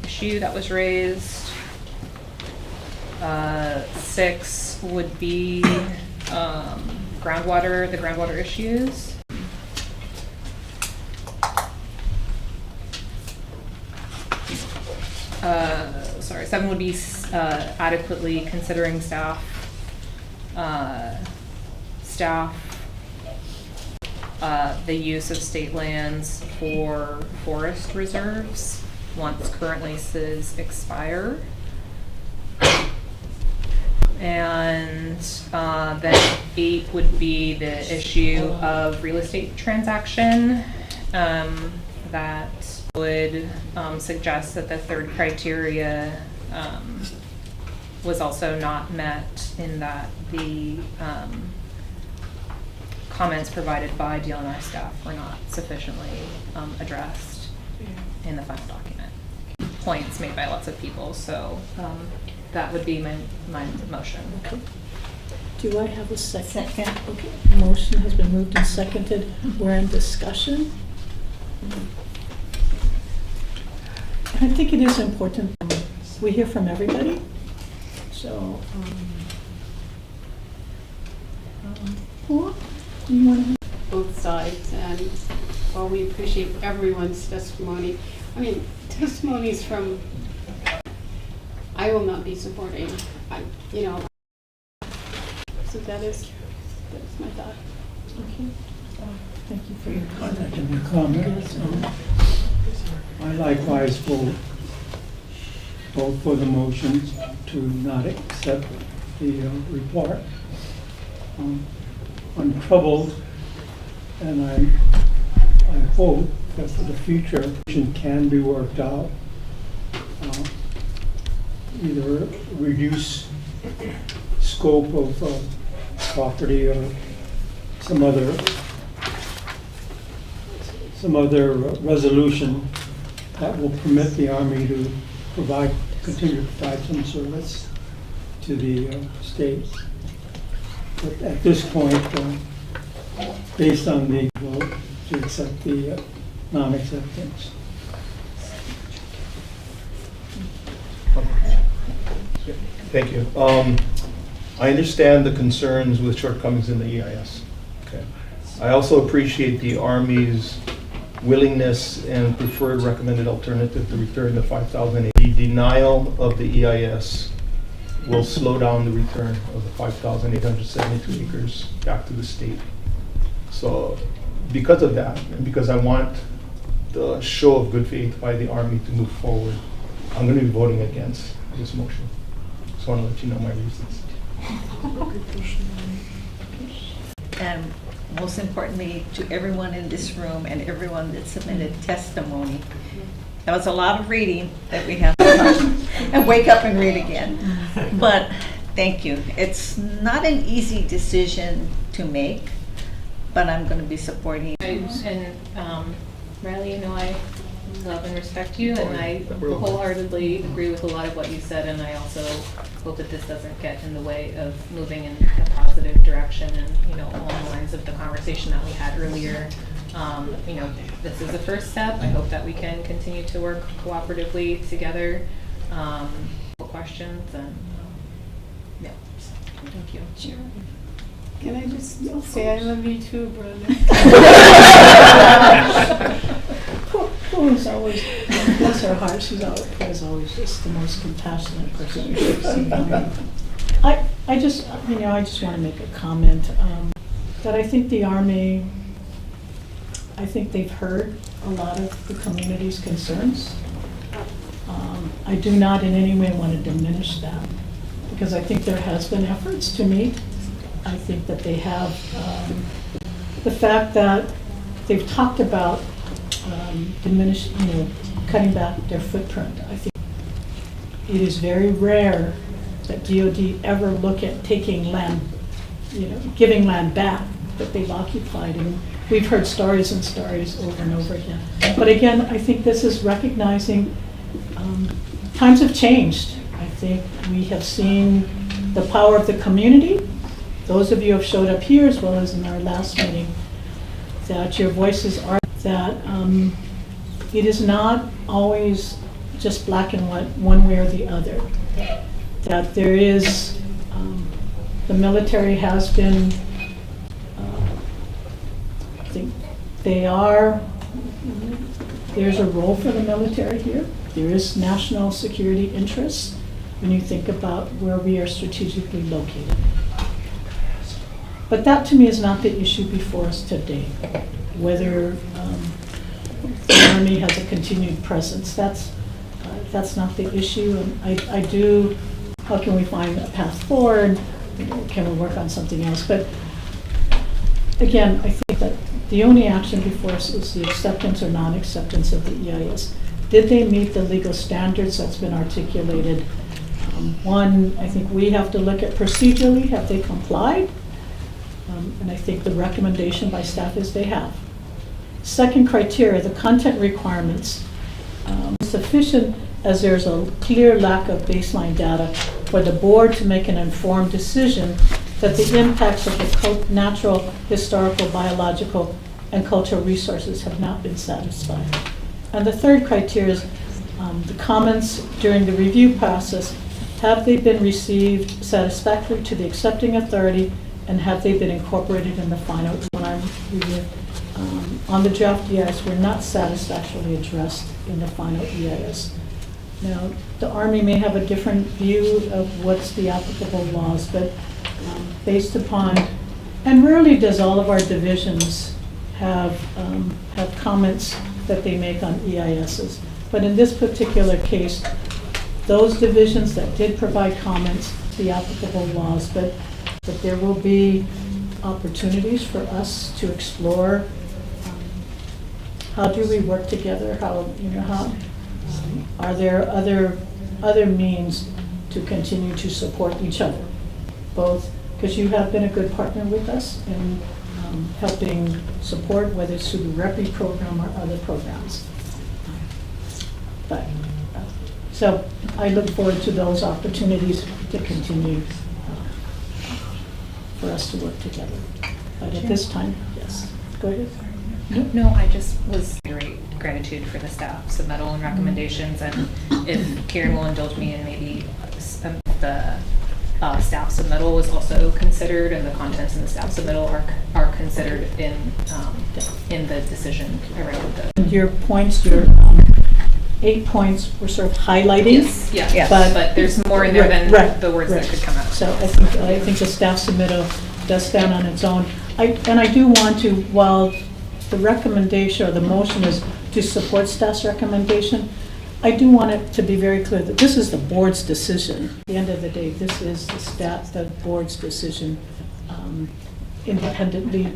issue that was raised. 6 would be groundwater, the groundwater issues. Sorry, 7 would be adequately considering staff, the use of state lands for forest reserves once current leases expire. And then 8 would be the issue of real estate transaction that would suggest that the third criteria was also not met in that the comments provided by BLNR staff were not sufficiently addressed in the final document. Points made by lots of people, so that would be my motion. Okay. Do I have a second? Second. Okay. Motion has been moved and seconded. We're in discussion. I think it is important we hear from everybody. So, who do you want to? Both sides, and while we appreciate everyone's testimony, I mean, testimonies from, I will not be supporting, so that's my thought. Okay. Thank you for your comment. And your comments. I likewise vote for the motions to not accept the report. I'm troubled, and I hope that for the future it can be worked out. Either reduce scope of property or some other resolution that will permit the Army to continue to provide some service to the state. But at this point, based on the vote, to accept the non-acceptance. Thank you. I understand the concerns with shortcomings in the EIS. Okay. I also appreciate the Army's willingness and preferred recommended alternative to return the 5,000. The denial of the EIS will slow down the return of the 5,872 acres back to the state. So because of that, and because I want the show of good faith by the Army to move forward, I'm going to be voting against this motion. Just want to let you know my reasons. And most importantly, to everyone in this room and everyone that submitted testimony. That was a lot of reading that we have to and wake up and read again. But thank you. It's not an easy decision to make, but I'm going to be supporting. Riley, I love and respect you, and I wholeheartedly agree with a lot of what you said, and I also hope that this doesn't get in the way of moving in a positive direction and, along the lines of the conversation that we had earlier. This is the first step. I hope that we can continue to work cooperatively together. Questions and yeah, so, thank you. Sure. Can I just say I love you too, brother? Who's always, bless her heart, she's always just the most compassionate person you've ever seen. I just want to make a comment that I think the Army, I think they've heard a lot of the community's concerns. I do not in any way want to diminish that, because I think there has been efforts to meet. I think that they have the fact that they've talked about cutting back their footprint. I think it is very rare that DOD ever look at taking land, giving land back that they've occupied. And we've heard stories and stories over and over again. But again, I think this is recognizing times have changed. I think we have seen the power of the community. Those of you who have showed up here, as well as in our last meeting, that your voices are that it is not always just black and white, one way or the other. that there is, the military has been, I think there's a role for the military here. There is national security interests when you think about where we are strategically located. But that to me is not the issue before us today. Whether the Army has a continued presence, that's not the issue. And I do, how can we find a path forward? Can we work on something else? But again, I think that the only action before us is the acceptance or non-acceptance of the EIS. Did they meet the legal standards that's been articulated? One, I think we have to look at procedurally, have they complied? And I think the recommendation by staff is they have. Second criteria, the content requirements. Sufficient as there's a clear lack of baseline data for the board to make an informed decision that the impacts of the natural, historical, biological, and cultural resources have not been satisfied. And the third criteria is the comments during the review process. Have they been received satisfactorily to the accepting authority, and have they been incorporated in the final review? On the draft EIS, were not satisfactorily addressed in the final EIS. Now, the Army may have a different view of what's the applicable laws, but based upon, and rarely does all of our divisions have comments that they make on EISs. But in this particular case, those divisions that did provide comments, the applicable laws, but there will be opportunities for us to explore how do we work together, how are there other means to continue to support each other, both because you have been a good partner with us in helping support, whether it's through the REPI program or other programs. But so I look forward to those opportunities to continue for us to work together. But at this time, yes. Go ahead. No, I just was great gratitude for the staff submittal and recommendations, and if Karen will indulge me in maybe the staff submittal was also considered, and the contents in the staff submittal are considered in the decision around the. Your points, your 8 points were sort of highlighting. Yes. But there's more in there than the words that could come out. So I think the staff submittal does stand on its own. And I do want to, while the recommendation or the motion is to support staff's recommendation, I do want it to be very clear that this is the board's decision. At the end of the day, this is the board's decision independently,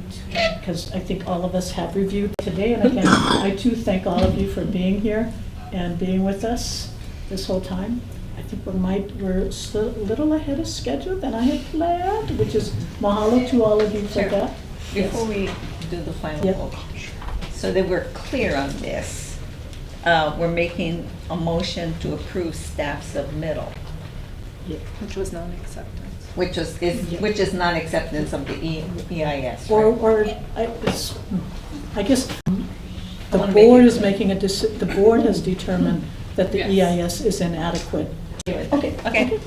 because I think all of us have reviewed today. And again, I too thank all of you for being here and being with us this whole time. I think we're still a little ahead of schedule than I had planned, which is mahalo to all of you for that. Before we do the final vote, so that we're clear on this, we're making a motion to approve staff submittal. Which was non-acceptance. Which is non-acceptance of the EIS. Right? I guess the board is making a decision. The board has determined that the EIS is inadequate. Okay.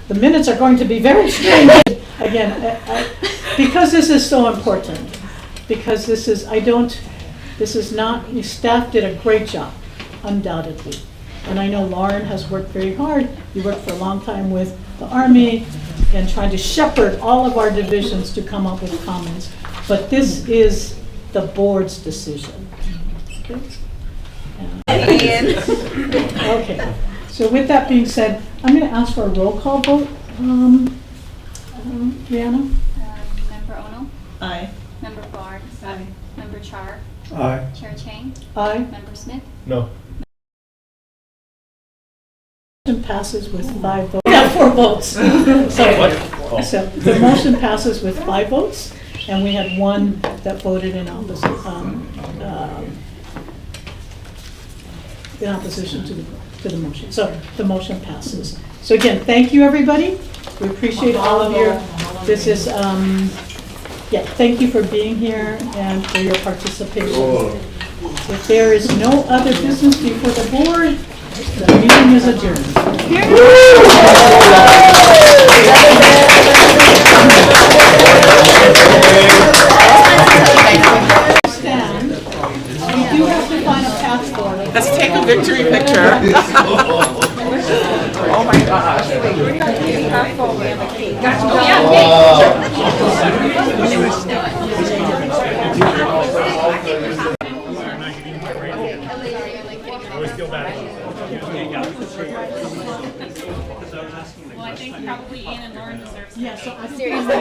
The minutes are going to be very strange. Again, because this is so important. Because this is not, staff did a great job, undoubtedly. And I know Lauren has worked very hard. You worked for a long time with the Army and trying to shepherd all of our divisions to come up with comments. But this is the board's decision. Okay. So with that being said, I'm going to ask for a roll call vote. Rihanna? Member Ono? Aye. Member Bard? Aye. Member Char? Aye. Chair Chang? Aye. Member Smith? No. Motion passes with 5 votes. We have 4 votes. So the motion passes with 5 votes, and we had 1 that voted in opposition to the motion. So the motion passes. So again, thank you, everybody. We appreciate all of your. This is thank you for being here and for your participation. If there is no other business before the board, The meeting is adjourned. Stand. We do have to find a path forward. Let's take a victory picture. Oh my gosh. I always feel bad. Well, I think probably Ian and Lauren deserve some. Yeah, so I Seriously.